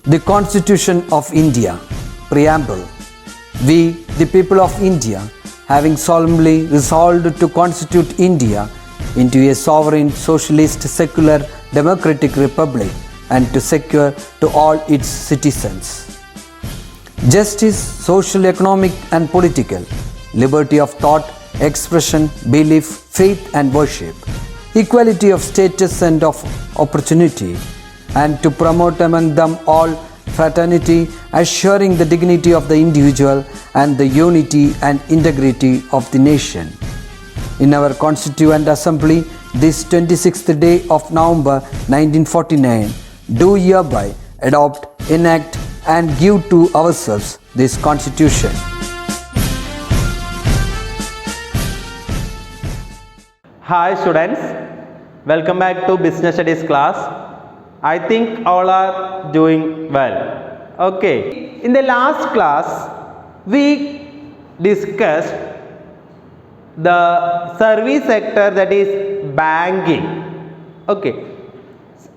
The Constitution of India, Preamble. We, the people of India, having solemnly resolved to constitute India into a sovereign, socialist, secular, democratic republic and to secure to all its citizens justice, social, economic and political, liberty of thought, expression, belief, faith and worship, equality of status and of opportunity, and to promote among them all fraternity, assuring the dignity of the individual and the unity and integrity of the nation. In our Constituent Assembly, this 26th day of November 1949, do hereby adopt, enact and give to ourselves this Constitution. Hi students, welcome back to Business Studies class. I think all are doing well. Okay, in the last class we discussed the service sector, that is banking. Okay,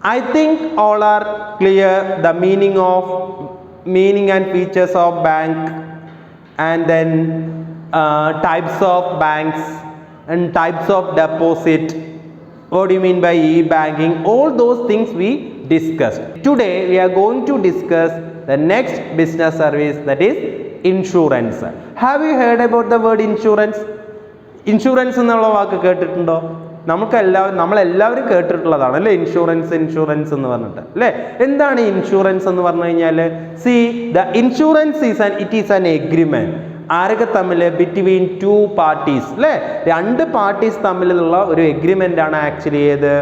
I think all are clear the meaning and features of bank, and then types of banks and types of deposit. What do you mean by e-banking? All those things we discussed. Today we are going to discuss the next business service, that is insurance. Have you heard about the word insurance? Insurance എന്നുള്ള വാക്ക് കേട്ടിട്ടുണ്ടോ? നമ്മളെല്ലാവരും കേട്ടിട്ടുള്ളതാണ് അല്ലേ? Insurance എന്ന് പറഞ്ഞിട്ട് അല്ലേ? എന്താണ് insurance എന്ന് പറഞ്ഞു കഴിഞ്ഞാൽ, C the insurance is an agreement. ആരൊക്കെ തമ്മിൽ? ബിറ്റ്വീൻ ടു പാർട്ടീസ് അല്ലേ? രണ്ട് പാർട്ടീസ് തമ്മിലുള്ള ഒരു എഗ്രിമെന്റ് ആണ് ആക്ച്വലി ഏത്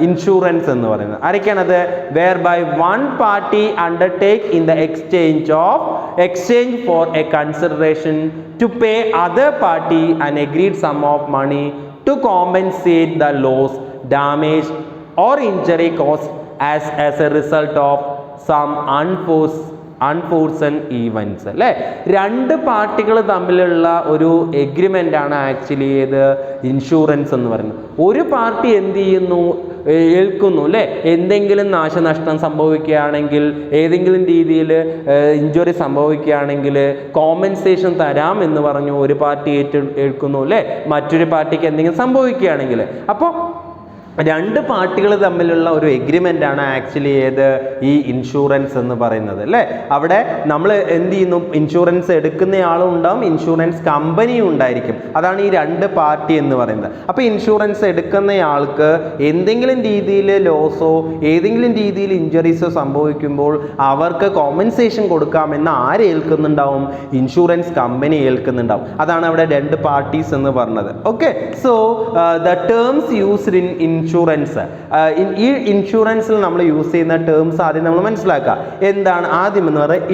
ഇൻഷുറൻസ് എന്ന് പറയുന്നത്. ആരൊക്കെയാണത്? Whereby one party undertake in the exchange for a consideration to pay other party an agreed sum of money to compensate the loss, damage or injury caused as a result of some unforeseen events അല്ലേ? രണ്ട് പാർട്ടികൾ തമ്മിലുള്ള ഒരു agreement ആണ് actually ഏത് insurance എന്ന് പറയുന്നത്. ഒരു പാർട്ടി എന്ത് ചെയ്യുന്നു? ഏൽക്കുന്നു അല്ലേ? എന്തെങ്കിലും നാശനഷ്ടം സംഭവിക്കുകയാണെങ്കിൽ, ഏതെങ്കിലും രീതിയിൽ ഇഞ്ചുറി സംഭവിക്കുകയാണെങ്കിൽ കോമ്പൻസേഷൻ തരാം എന്ന് പറഞ്ഞു ഒരു പാർട്ടി ഏൽക്കുന്നു അല്ലേ? മറ്റൊരു പാർട്ടിക്ക് എന്തെങ്കിലും സംഭവിക്കുകയാണെങ്കിൽ. അപ്പോൾ രണ്ട് പാർട്ടികൾ തമ്മിലുള്ള ഒരു എഗ്രിമെന്റ് ആണ് ആക്ച്വലി ഏത് ഈ ഇൻഷുറൻസ് എന്ന് പറയുന്നത് അല്ലേ? അവിടെ നമ്മൾ എന്ത് ചെയ്യുന്നു? ഇൻഷുറൻസ് എടുക്കുന്നയാളും ഉണ്ടാവും, ഇൻഷുറൻസ് കമ്പനിയും ഉണ്ടായിരിക്കും. അതാണ് ഈ രണ്ട് പാർട്ടി എന്ന് പറയുന്നത്. അപ്പോൾ ഇൻഷുറൻസ് എടുക്കുന്നയാൾക്ക് എന്തെങ്കിലും രീതിയിൽ ലോസോ ഏതെങ്കിലും രീതിയിൽ ഇഞ്ചുറീസോ സംഭവിക്കുമ്പോൾ അവർക്ക് കോമ്പൻസേഷൻ കൊടുക്കാമെന്ന് ആര് ഏൽക്കുന്നുണ്ടാവും? Insurance company ഏൽക്കുന്നുണ്ടാവും. അതാണ് അവിടെ രണ്ട് പാർട്ടീസ് എന്ന് പറഞ്ഞത്. Okay, so the terms used in insurance, ഈ ഇൻഷുറൻസിൽ നമ്മൾ യൂസ് ചെയ്യുന്ന ടേംസ് ആദ്യം നമ്മൾ മനസ്സിലാക്കുക. എന്താണ്? ആദ്യം എന്ന് പറയുന്നത്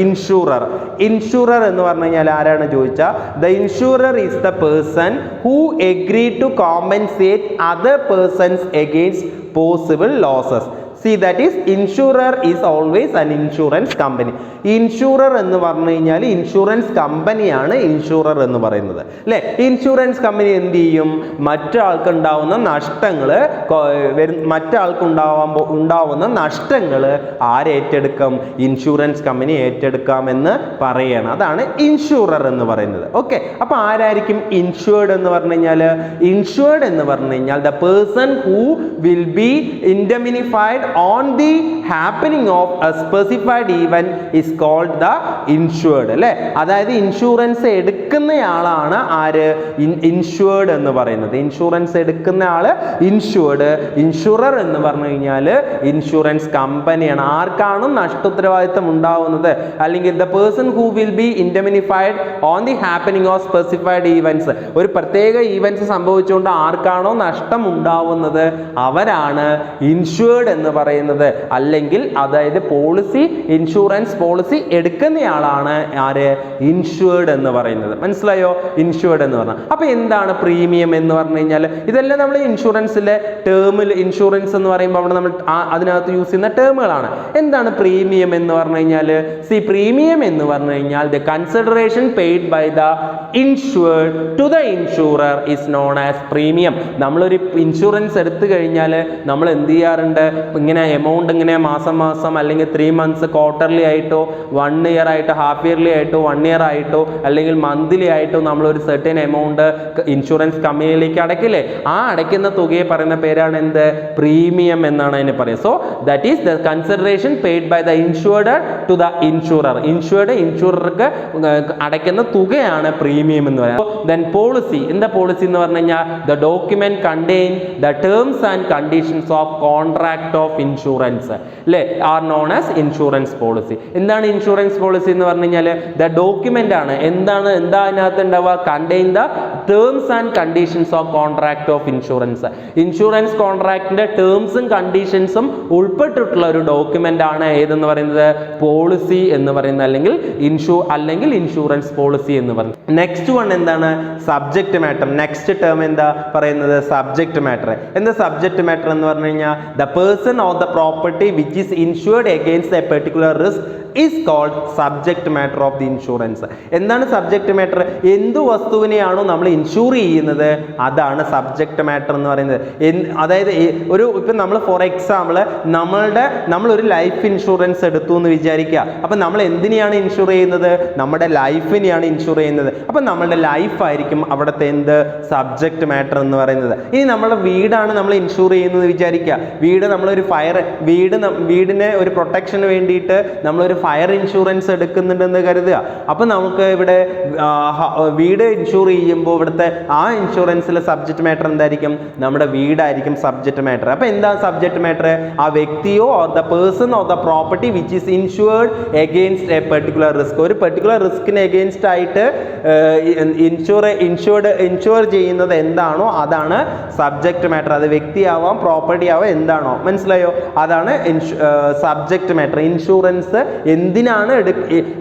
ഇൻഷുറർ എന്ന് പറഞ്ഞു കഴിഞ്ഞാൽ ആരാണ് ചോദിച്ചാൽ, the insurer is the person who agree to compensate other persons against possible losses. See, that is insurer is always an insurance company. Insurer എന്ന് പറഞ്ഞു കഴിഞ്ഞാൽ ഇൻഷുറൻസ് കമ്പനിയാണ് ഇൻഷുറർ എന്ന് പറയുന്നത് അല്ലേ? ഇൻഷുറൻസ് കമ്പനി എന്ത് ചെയ്യും? മറ്റൊരാൾക്ക് ഉണ്ടാവുന്ന നഷ്ടങ്ങൾ ആരേറ്റെടുക്കും? ഇൻഷുറൻസ് കമ്പനി ഏറ്റെടുക്കാമെന്ന് പറയണം. അതാണ് ഇൻഷുറർ എന്ന് പറയുന്നത്. ഓക്കെ, അപ്പോൾ ആരായിരിക്കും ഇൻഷുർഡ് എന്ന് പറഞ്ഞു കഴിഞ്ഞാൽ? ഇൻഷുർഡ് എന്ന് പറഞ്ഞു കഴിഞ്ഞാൽ the person who will be indemnified on the happening of a specified event is called the insured അല്ലേ? അതായത് ഇൻഷുറൻസ് എടുക്കുന്നയാളാണ് ആര്? ഇൻഷുർഡ് എന്ന് പറയുന്നത്. ഇൻഷുറൻസ് എടുക്കുന്ന ആള് ഇൻഷുർഡ്. ഇൻഷുറർ എന്ന് പറഞ്ഞു കഴിഞ്ഞാൽ ഇൻഷുറൻസ് കമ്പനിയാണ്. ആർക്കാണ് നഷ്ടോത്തരവാദിത്തം ഉണ്ടാവുന്നത്? അല്ലെങ്കിൽ the person who will be indemnified on the happening of specified events. ഒരു പ്രത്യേക ഈവൻസ് സംഭവിച്ചുകൊണ്ട് ആർക്കാണോ നഷ്ടം ഉണ്ടാവുന്നത് അവരാണ് ഇൻഷുർഡ് എന്ന് പറയുന്നത്. അല്ലെങ്കിൽ അതായത് ഇൻഷുറൻസ് പോളിസി എടുക്കുന്നയാളാണ് ആര്? ഇൻഷുർഡ് എന്ന് പറയുന്നത്. മനസ്സിലായോ? ഇൻഷുർഡ് എന്ന് പറഞ്ഞാൽ. അപ്പോൾ എന്താണ് പ്രീമിയം എന്ന് പറഞ്ഞു കഴിഞ്ഞാൽ? ഇതെല്ലാം നമ്മൾ ഇൻഷുറൻസിലെ ടേമിൽ, ഇൻഷുറൻസ് എന്ന് പറയുമ്പോൾ അവിടെ നമ്മൾ അതിനകത്ത് യൂസ് ചെയ്യുന്ന ടേമുകളാണ്. എന്താണ് പ്രീമിയം എന്ന് പറഞ്ഞു കഴിഞ്ഞാൽ? പ്രീമിയം എന്ന് പറഞ്ഞു കഴിഞ്ഞാൽ the consideration paid by the insured to the insurer is known as premium. നമ്മളൊരു ഇൻഷുറൻസ് എടുത്തു കഴിഞ്ഞാൽ നമ്മൾ എന്ത് ചെയ്യാറുണ്ട്? ഇങ്ങനെ ഇങ്ങനെ എമൗണ്ട് ഇങ്ങനെ മാസം മാസം അല്ലെങ്കിൽ 3 months ക്വാർട്ടർലി ആയിട്ടോ 1 year ആയിട്ടോ ഹാഫ് ഇയർലി ആയിട്ടോ 1 year ആയിട്ടോ അല്ലെങ്കിൽ മന്ത്ലി ആയിട്ടോ നമ്മൾ ഒരു സെർട്ടൻ എമൗണ്ട് ഇൻഷുറൻസ് കമ്പനിയിലേക്ക് അടയ്ക്കില്ലേ, ആ അടയ്ക്കുന്ന തുകയെ പറയുന്ന പേരാണ് എന്ത്, പ്രീമിയം എന്നാണ് അതിന് പറയുക. So that is the consideration paid by the insured to the insurer. ഇൻഷുറർക്ക് അടയ്ക്കുന്ന തുകയാണ് പ്രീമിയം എന്ന് പറയുന്നത്. ദെൻ പോളിസി, എന്താ പോളിസി എന്ന് പറഞ്ഞു കഴിഞ്ഞാൽ the document contain the terms and conditions of contract of insurance അല്ലേ, are known as insurance policy. എന്താണ് ഇൻഷുറൻസ് പോളിസി എന്ന് പറഞ്ഞു കഴിഞ്ഞാൽ ദ ഡോക്യുമെന്റ് ആണ്, എന്താ അതിനകത്ത് ഉണ്ടാവുക, contain the terms and conditions of contract of insurance. ഇൻഷുറൻസ് കോൺട്രാക്ടിന്റെ ടേംസും കണ്ടീഷൻസും ഉൾപ്പെട്ടിട്ടുള്ള ഒരു ഡോക്യുമെന്റ് ആണ് ഏതെന്ന് പറയുന്നത്, പോളിസി എന്ന് പറയുന്നത്, അല്ലെങ്കിൽ ഇൻഷുറൻസ് പോളിസി എന്ന് പറയുന്നത്. നെക്സ്റ്റ് വൺ എന്താണ്, സബ്ജക്ട് മാറ്റർ. നെക്സ്റ്റ് ടേം എന്താ പറയുന്നത്, സബ്ജക്ട് മാറ്റർ. എന്താ സബ്ജക്ട് മാറ്റർ എന്ന് പറഞ്ഞു കഴിഞ്ഞാൽ the person or the property which is insured against a particular risk is called subject matter of the insurance. എന്താണ് സബ്ജക്ട് മാറ്റർ, എന്ത് വസ്തുവിനെയാണോ നമ്മൾ ഇൻഷൂർ ചെയ്യുന്നത് അതാണ് സബ്ജക്ട് മാറ്റർ എന്ന് പറയുന്നത്. അതായത് ഇപ്പം നമ്മൾ ഫോർ എക്സാമ്പിൾ നമ്മളൊരു ലൈഫ് ഇൻഷുറൻസ് എടുത്തു എന്ന് വിചാരിക്കുക. അപ്പം നമ്മൾ എന്തിനെയാണ് ഇൻഷുർ ചെയ്യുന്നത്, നമ്മുടെ ലൈഫിനെയാണ് ഇൻഷുർ ചെയ്യുന്നത്. അപ്പം നമ്മളുടെ ലൈഫായിരിക്കും അവിടുത്തെ എന്ത്, സബ്ജക്ട് മാറ്റർ എന്ന് പറയുന്നത്. ഇനി നമ്മുടെ വീടാണ് നമ്മൾ ഇൻഷുർ ചെയ്യുന്നത് വിചാരിക്കുക. നമ്മളൊരു വീടിനെ ഒരു പ്രൊട്ടക്ഷന് വേണ്ടിയിട്ട് നമ്മളൊരു ഫയർ ഇൻഷുറൻസ് എടുക്കുന്നുണ്ടെന്ന് കരുതുക. അപ്പം നമുക്ക് ഇവിടെ വീട് ഇൻഷുർ ചെയ്യുമ്പോൾ ഇവിടുത്തെ ആ ഇൻഷുറൻസിലെ സബ്ജക്ട് മാറ്റർ എന്തായിരിക്കും, നമ്മുടെ വീടായിരിക്കും സബ്ജക്ട് മാറ്റർ. അപ്പം എന്താ സബ്ജക്ട് മാറ്റർ, ആ വ്യക്തിയോ or the person or the property which is insured against A particular risk. ഒരു പെർട്ടിക്കുലർ റിസ്കിന് എഗെയിൻസ്റ്റ് ആയിട്ട് ഇൻഷുർ ചെയ്യുന്നത് എന്താണോ അതാണ് സബ്ജക്ട് മാറ്റർ. അത് വ്യക്തിയാവാം, പ്രോപ്പർട്ടി ആവാം, എന്താണോ, മനസ്സിലായോ, അതാണ് സബ്ജക്ട് മാറ്റർ. ഇൻഷുറൻസ് എന്തിനാണ്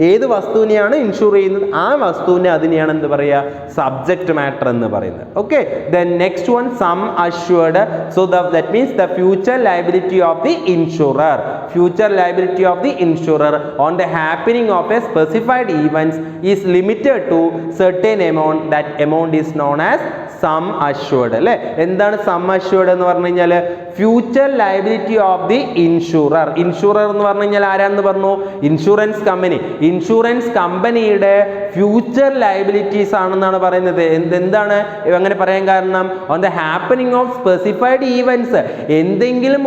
ഏത് വസ്തുവിനെയാണ് ഇൻഷുർ ചെയ്യുന്നത് ആ വസ്തുവിനെ അതിനെയാണ് എന്ത് പറയുക, സബ്ജക്ട് മാറ്റർ എന്ന് പറയുന്നത്. Okay, then next one sum assured. So that means the future liability of the insurer. Future liability of the insurer on the happening of a specified events is limited to certain amount. That amount is known as sum assured അല്ലേ. എന്താണ് sum assured എന്ന് പറഞ്ഞു കഴിഞ്ഞാൽ future liability of the insurer. Insurer എന്ന് പറഞ്ഞു കഴിഞ്ഞാൽ ആരാണെന്ന് പറഞ്ഞു, ഇൻഷുറൻസ് കമ്പനി. ഇൻഷുറൻസ് കമ്പനിയുടെ ഫ്യൂച്ചർ ലയബിലിറ്റീസ് ആണെന്നാണ് പറയുന്നത്. എന്താണ് അങ്ങനെ പറയാൻ കാരണം, on the happening of specified events, എന്തെങ്കിലും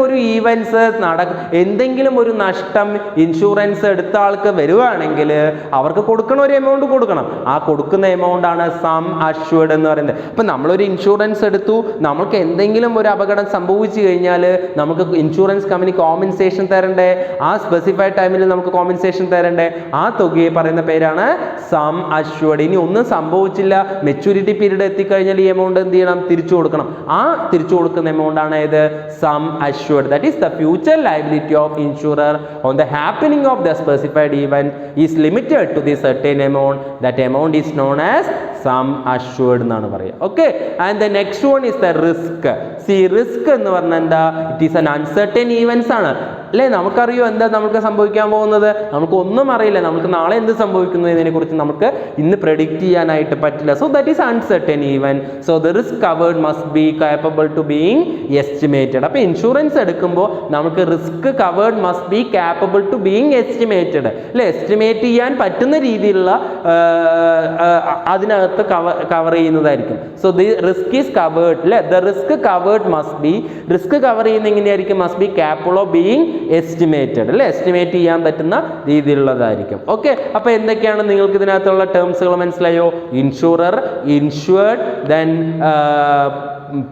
ഒരു നഷ്ടം ഇൻഷുറൻസ് എടുത്ത ആൾക്ക് വരുവാണെങ്കിൽ അവർക്ക് കൊടുക്കണ ഒരു എമൗണ്ട് കൊടുക്കണം. ആ കൊടുക്കുന്ന എമൗണ്ട് ആണ് സം അഷ്യൂർഡ് എന്ന് പറയുന്നത്. അപ്പം നമ്മളൊരു ഇൻഷുറൻസ് എടുത്തു, നമ്മൾക്ക് എന്തെങ്കിലും ഒരു അപകടം സംഭവിച്ചു കഴിഞ്ഞാൽ നമുക്ക് ഇൻഷുറൻസ് കമ്പനി കോമ്പൻസേഷൻ തരണ്ടേ, ആ സ്പെസിഫൈഡ് ടൈമിൽ നമുക്ക് കോമ്പൻസേഷൻ തരണ്ടേ, ആ തുകയെ പറയുന്ന പേരാണ് സം അഷ്യൂർഡ്. ഇനി ഒന്നും സംഭവിച്ചില്ല, മെച്യൂരിറ്റി പീരീഡ് എത്തിക്കഴിഞ്ഞാൽ ഈ എമൗണ്ട് എന്ത് ചെയ്യണം, തിരിച്ചു കൊടുക്കണം. ആ തിരിച്ചു കൊടുക്കുന്ന എമൗണ്ട് ആണ് ഏത്, sum assured. That is the future liability of insurer on the happening of the specified event is limited to the certain amount. That amount is known as sum assured എന്നാണ് പറയുക. Okay, and the next one is the risk. Risk എന്ന് പറഞ്ഞാൽ എന്താ, it is an uncertain events ആണ് അല്ലേ. നമുക്കറിയോ എന്താ നമുക്ക് സംഭവിക്കാൻ പോകുന്നത്, നമുക്ക് ഒന്നും അറിയില്ല, നമുക്ക് നാളെ എന്ത് സംഭവിക്കുന്നു എന്നതിനെ കുറിച്ച് നമുക്ക് ഇന്ന് പ്രെഡിക്റ്റ് ചെയ്യാനായിട്ട് പറ്റില്ല. So that is uncertain event. So the risk covered must be capable to being estimated. അപ്പോൾ ഇൻഷുറൻസ് എടുക്കുമ്പോൾ നമുക്ക് risk covered must be capable to being estimated അല്ലേ. എസ്റ്റിമേറ്റ് ചെയ്യാൻ പറ്റുന്ന രീതിയിലുള്ള അതിനകത്ത് കവർ ചെയ്യുന്നതായിരിക്കും. So the risk is covered അല്ലേ. The risk covered must be, risk cover ചെയ്യുന്ന എങ്ങനെയായിരിക്കും, must be capable of being estimated അല്ലേ. എസ്റ്റിമേറ്റ് ചെയ്യാൻ പറ്റുന്ന രീതിയിലുള്ളതായിരിക്കും. ഓക്കെ, അപ്പോൾ എന്തൊക്കെയാണ് നിങ്ങൾക്ക് ഇതിനകത്തുള്ള ടേംസുകൾ മനസ്സിലായോ? Insurer, insured, then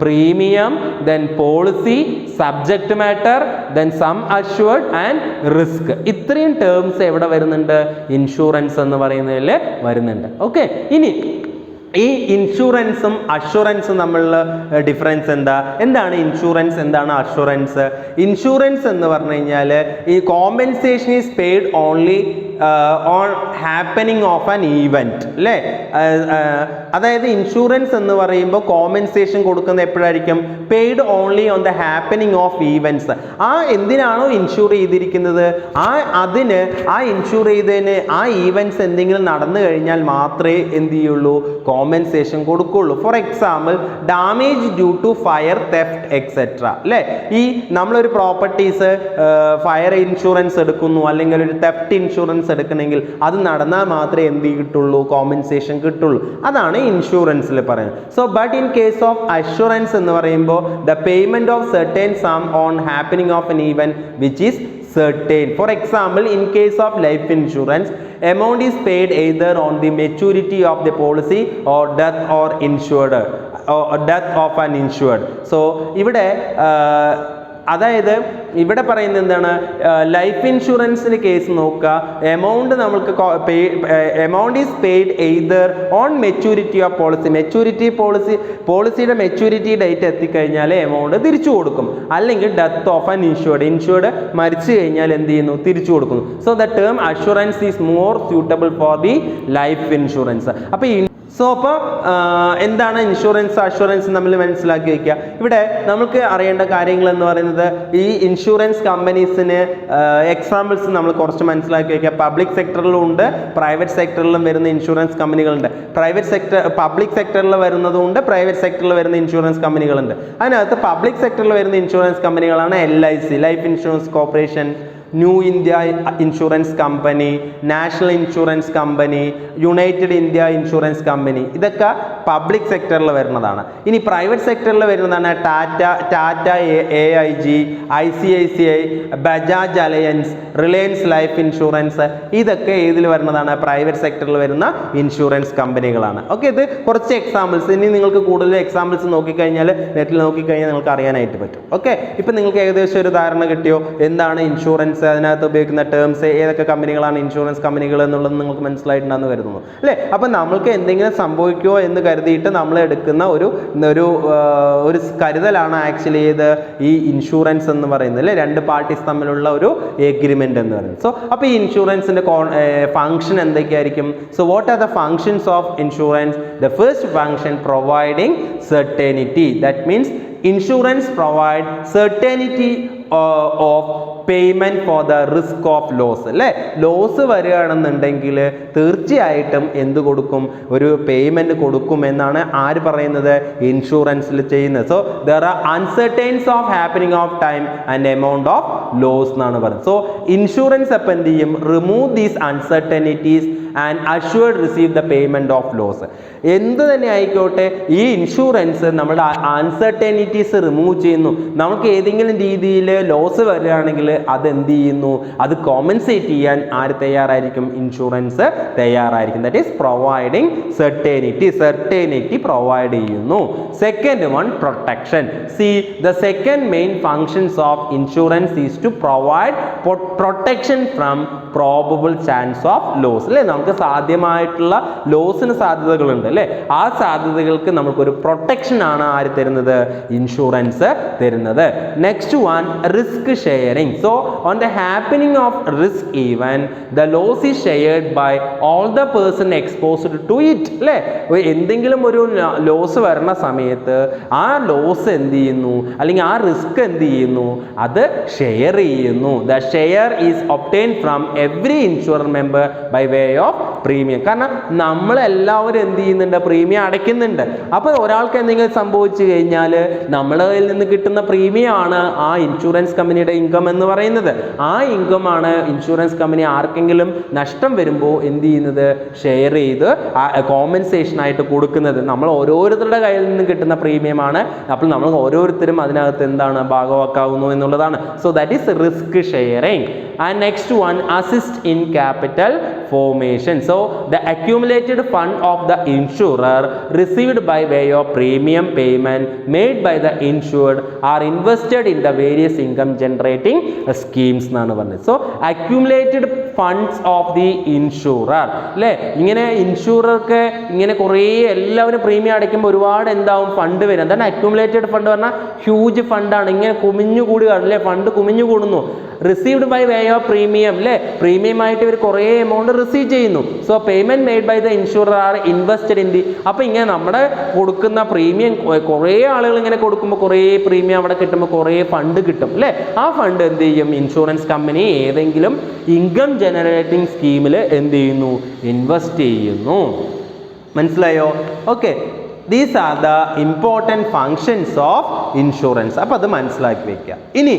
premium, then policy, subject matter, then sum assured and risk. ഇത്രയും ടേംസ് എവിടെ വരുന്നുണ്ട്, ഇൻഷുറൻസ് എന്ന് പറയുന്നതിൽ വരുന്നുണ്ട്. ഓക്കെ, ഇനി ഈ ഇൻഷുറൻസും അഷുറൻസും തമ്മിലുള്ള ഡിഫറൻസ് എന്താണ് ഇൻഷുറൻസ്, എന്താണ് അഷുറൻസ്? ഇൻഷുറൻസ് എന്ന് പറഞ്ഞു കഴിഞ്ഞാൽ ഈ compensation is paid only on happening of an event അല്ലേ. അതായത് ഇൻഷുറൻസ് എന്ന് പറയുമ്പോൾ കോമ്പൻസേഷൻ കൊടുക്കുന്നത് എപ്പോഴായിരിക്കും, paid only on the happening of events. ആ എന്തിനാണോ ഇൻഷുർ ചെയ്തിരിക്കുന്നത് അതിന് ആ ഇൻഷുർ ചെയ്തതിന് ആ ഈവൻറ്റ്സ് എന്തെങ്കിലും നടന്നു കഴിഞ്ഞാൽ മാത്രമേ എന്ത് ചെയ്യുള്ളൂ, കോമ്പൻസേഷൻ കൊടുക്കുള്ളൂ. For example damage due to fire, theft etcetera അല്ലേ. ഈ നമ്മളൊരു പ്രോപ്പർട്ടീസ് ഫയർ ഇൻഷുറൻസ് എടുക്കുന്നു അല്ലെങ്കിൽ ഒരു തെഫ്റ്റ് ഇൻഷുറൻസ് എടുക്കണമെങ്കിൽ അത് നടന്നാൽ മാത്രമേ എന്ത് കിട്ടുള്ളൂ, കോമ്പൻസേഷൻ കിട്ടുള്ളൂ. അതാണ് ഇൻഷുറൻസിൽ പറയുന്നത്. So but in case of assurance എന്ന് പറയുമ്പോൾ the payment of certain sum on happening of an event which is certain. For example, in case of life insurance, amount is paid either on the maturity of the policy or death or insured or death of an insured. So ഇവിടെ അതായത് ഇവിടെ പറയുന്നത് എന്താണ്, life ഇൻഷുറൻസിന് case നോക്കുക, amount നമ്മൾക്ക് amount is paid either on maturity of policy, പോളിസിയുടെ maturity date എത്തിക്കഴിഞ്ഞാൽ എമൗണ്ട് തിരിച്ചു കൊടുക്കും, അല്ലെങ്കിൽ ഡെത്ത് ഓഫ് ആൻ ഇൻഷുർഡ് മരിച്ചു കഴിഞ്ഞാൽ എന്ത് ചെയ്യുന്നു, തിരിച്ചു കൊടുക്കുന്നു. So the term assurance is more suitable for the life insurance. അപ്പോൾ എന്താണ് ഇൻഷുറൻസ് അഷുറൻസ് നമ്മൾ മനസ്സിലാക്കി വയ്ക്കുക. ഇവിടെ നമുക്ക് അറിയേണ്ട കാര്യങ്ങൾ എന്ന് പറയുന്നത് ഈ ഇൻഷുറൻസ് കമ്പനീസിന് എക്സാമ്പിൾസ് നമ്മൾ കുറച്ച് മനസ്സിലാക്കി വയ്ക്കുക. പബ്ലിക് സെക്ടറിലും ഉണ്ട്, പ്രൈവറ്റ് സെക്ടറിലും വരുന്ന ഇൻഷുറൻസ് കമ്പനികളുണ്ട്. പബ്ലിക് സെക്ടറിൽ വരുന്നതുകൊണ്ട് പ്രൈവറ്റ് സെക്ടറിൽ വരുന്ന ഇൻഷുറൻസ് കമ്പനികളുണ്ട്. അതിനകത്ത് പബ്ലിക് സെക്ടറിൽ വരുന്ന ഇൻഷുറൻസ് കമ്പനികളാണ് LIC, life insurance corporation, new India insurance company, national insurance company, United India insurance company. ഇതൊക്കെ പബ്ലിക് സെക്ടറിൽ വരുന്നതാണ്. ഇനി പ്രൈവറ്റ് സെക്ടറിൽ വരുന്നതാണ് Tata AIG, ICICI, Bajaj alliance, Reliance life insurance. ഇതൊക്കെ ഏതിൽ വരുന്നതാണ്, പ്രൈവറ്റ് സെക്ടറിൽ വരുന്ന ഇൻഷുറൻസ് കമ്പനികളാണ്. ഓക്കെ, ഇത് കുറച്ച് എക്സാമ്പിൾസ്. ഇനി നിങ്ങൾക്ക് കൂടുതൽ എക്സാമ്പിൾസ് നോക്കിക്കഴിഞ്ഞാൽ, നെറ്റിൽ നോക്കിക്കഴിഞ്ഞാൽ നിങ്ങൾക്ക് അറിയാനായിട്ട് പറ്റും. ഓക്കെ, ഇപ്പം നിങ്ങൾക്ക് ഏകദേശം ഒരു ധാരണ കിട്ടിയോ എന്താണ് ഇൻഷുറൻസ്, അതിനകത്ത് ഉപയോഗിക്കുന്ന ടേംസ്, ഏതൊക്കെ കമ്പനികളാണ് ഇൻഷുറൻസ് കമ്പനികൾ എന്നുള്ളത് നിങ്ങൾക്ക് മനസ്സിലായിട്ടുണ്ടെന്ന് കരുതുന്നു അല്ലേ. അപ്പം നമ്മൾക്ക് എന്തെങ്കിലും സംഭവിക്കുമോ എന്ന് കരുതിയിട്ട് നമ്മൾ എടുക്കുന്ന ഒരു കരുതലാണ് ആക്ച്വലി ഈ ഇൻഷുറൻസ് എന്ന് പറയുന്നത് അല്ലേ, രണ്ട് പാർട്ടീസ് തമ്മിലുള്ള ഒരു എഗ്രിമെന്റ് എന്ന് പറയുന്നത്. സോ അപ്പോൾ ഈ ഇൻഷുറൻസിന്റെ ഫംഗ്ഷൻ എന്തൊക്കെയായിരിക്കും? So what are the functions of insurance? The first function providing certainty. That means insurance provide certainty of payment for the risk of loss അല്ലേ. ലോസ് വരികയാണെന്നുണ്ടെങ്കിൽ തീർച്ചയായിട്ടും എന്ത് കൊടുക്കും, ഒരു പേയ്മെന്റ് കൊടുക്കും എന്നാണ് ആര് പറയുന്നത്, ഇൻഷുറൻസിൽ ചെയ്യുന്നത്. So there are uncertainties of happening of time and amount of loss എന്നാണ് പറയുന്നത്. സോ ഇൻഷുറൻസ് അപ്പം എന്ത് ചെയ്യും, remove these uncertainties and assured receive the payment of loss. എന്ത് തന്നെ ആയിക്കോട്ടെ, ഈ ഇൻഷുറൻസ് നമ്മുടെ അൺസർട്ടനിറ്റീസ് റിമൂവ് ചെയ്യുന്നു. നമുക്ക് ഏതെങ്കിലും രീതിയിൽ ലോസ് വരികയാണെങ്കിൽ അത് എന്ത് ചെയ്യുന്നു, അത് കോമ്പൻസേറ്റ് ചെയ്യാൻ ആര് തയ്യാറായിരിക്കും, ഇൻഷുറൻസ് തയ്യാറായിരിക്കും. That is providing certainty provide ചെയ്യുന്നു. Second one protection. See the second main functions of insurance is to provide protection from probable chance of loss അല്ലേ. നമുക്ക് സാധ്യമായിട്ടുള്ള ലോസിന് സാധ്യതകളുണ്ട് അല്ലേ, ആ സാധ്യതകൾക്ക് നമുക്കൊരു പ്രൊട്ടക്ഷൻ ആണ് ആര് തരുന്നത്, ഇൻഷുറൻസ് തരുന്നത്. Next one risk sharing. So on the happening of risk event the loss is shared by all the person exposed to it അല്ലേ. എന്തെങ്കിലും ഒരു ലോസ് വരുന്ന സമയത്ത് ആ ലോസ് എന്ത് ചെയ്യുന്നു, അല്ലെങ്കിൽ ആ റിസ്ക് എന്ത് ചെയ്യുന്നു, അത് ഷെയർ ചെയ്യുന്നു. The share is obtained from every insurer member by way of premium. കാരണം നമ്മളെല്ലാവരും എന്ത് ചെയ്യുന്നുണ്ട്, പ്രീമിയം അടയ്ക്കുന്നുണ്ട്. അപ്പോൾ ഒരാൾക്ക് എന്തെങ്കിലും സംഭവിച്ചു കഴിഞ്ഞാൽ നമ്മളിൽ നിന്ന് കിട്ടുന്ന പ്രീമിയം ആണ് ആ ഇൻഷുറൻസ് കമ്പനിയുടെ ഇൻകം എന്ന് പറയുന്നത്. ആ ഇൻകം ആണ് ഇൻഷുറൻസ് കമ്പനി ആർക്കെങ്കിലും നഷ്ടം വരുമ്പോൾ എന്ത് ചെയ്യുന്നത്, ഷെയർ ചെയ്ത് കോമ്പൻസേഷൻ ആയിട്ട് കൊടുക്കുന്നത്. നമ്മൾ ഓരോരുത്തരുടെ കയ്യിൽ നിന്ന് കിട്ടുന്ന പ്രീമിയമാണ്. അപ്പോൾ നമ്മൾ ഓരോരുത്തരും അതിനകത്ത് എന്താണ് ഭാഗവാക്കാവുന്നു എന്നുള്ളതാണ്. So that is risk sharing. And next one, assist in capital formation. So the accumulated fund of the insurer received by way of premium payment made by the insured are invested in the various income generating schemes എന്നാണ് പറഞ്ഞത്. So accumulated funds of the insurer അല്ലേ. ഇങ്ങനെ ഇൻഷുറർക്ക് ഇങ്ങനെ കുറേ എല്ലാവരും premium അടയ്ക്കുമ്പോൾ ഒരുപാട് എന്താവും, ഫണ്ട് വരും. എന്താണ് അക്യുമുലേറ്റഡ് ഫണ്ട് പറഞ്ഞാൽ? ഹ്യൂജ് ഫണ്ടാണ്. ഇങ്ങനെ കുമിഞ്ഞുകൂടുക അല്ലേ, ഫണ്ട് കുമിഞ്ഞുകൂടുന്നു. Received by way of premium അല്ലേ, പ്രീമിയം ആയിട്ട് ഇവർ കുറേ എമൗണ്ട് റിസീവ് ചെയ്യുന്നു. So payment made by the insurer are invested in the. അപ്പോൾ ഇങ്ങനെ നമ്മുടെ കൊടുക്കുന്ന പ്രീമിയം കുറേ ആളുകൾ ഇങ്ങനെ കൊടുക്കുമ്പോൾ കുറേ പ്രീമിയം അവിടെ കിട്ടുമ്പോൾ കുറേ ഫണ്ട് കിട്ടും അല്ലേ. ആ ഫണ്ട് എന്ത് ചെയ്യും, ഇൻഷുറൻസ് കമ്പനി ഏതെങ്കിലും ഇൻകം ജനറേറ്റിംഗ് സ്കീമിൽ എന്ത് ചെയ്യുന്നു, ഇൻവെസ്റ്റ് ചെയ്യുന്നു. മനസ്സിലായോ? Okay, these are the important functions of insurance. അപ്പോൾ അത് മനസ്സിലാക്കി വെക്കുക. ഇനി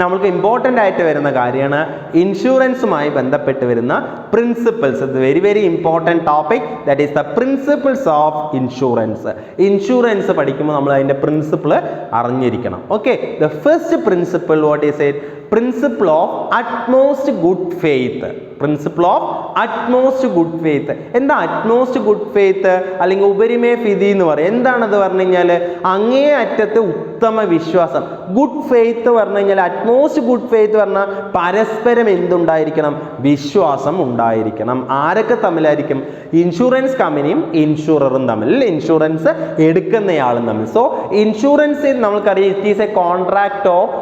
നമ്മൾക്ക് ഇമ്പോർട്ടൻ്റ് ആയിട്ട് വരുന്ന കാര്യമാണ് ഇൻഷുറൻസുമായി ബന്ധപ്പെട്ട് വരുന്ന principles. Very very important topic, that is the principles of insurance. Insurance പഠിക്കുമ്പോൾ നമ്മൾ അതിൻ്റെ പ്രിൻസിപ്പിൾ അറിഞ്ഞിരിക്കണം. Okay, the first principle what is it? Principle of utmost good faith. Principle of utmost good faith. എന്താ അറ്റ്മോസ്റ്റ് ഗുഡ് ഫെയ്ത്ത് അല്ലെങ്കിൽ ഉപരിമേ ഫിതി എന്ന് പറയും? എന്താണത് പറഞ്ഞു കഴിഞ്ഞാൽ അങ്ങേ അറ്റത്ത് ഉത്തമ വിശ്വാസം. ഗുഡ് ഫെയ്ത്ത് പറഞ്ഞു കഴിഞ്ഞാൽ അറ്റ്മോസ്റ്റ് ഗുഡ് ഫെയ്ത്ത് പറഞ്ഞാൽ പരസ്പരം എന്തുണ്ടായിരിക്കണം? വിശ്വാസം ഉണ്ടായിരിക്കണം. ആരൊക്കെ തമ്മിലായിരിക്കും? ഇൻഷുറൻസ് കമ്പനിയും ഇൻഷുററും തമ്മിൽ, ഇൻഷുറൻസ് എടുക്കുന്നയാളും തമ്മിൽ. സോ ഇൻഷുറൻസ് നമുക്കറിയാം it is a contract of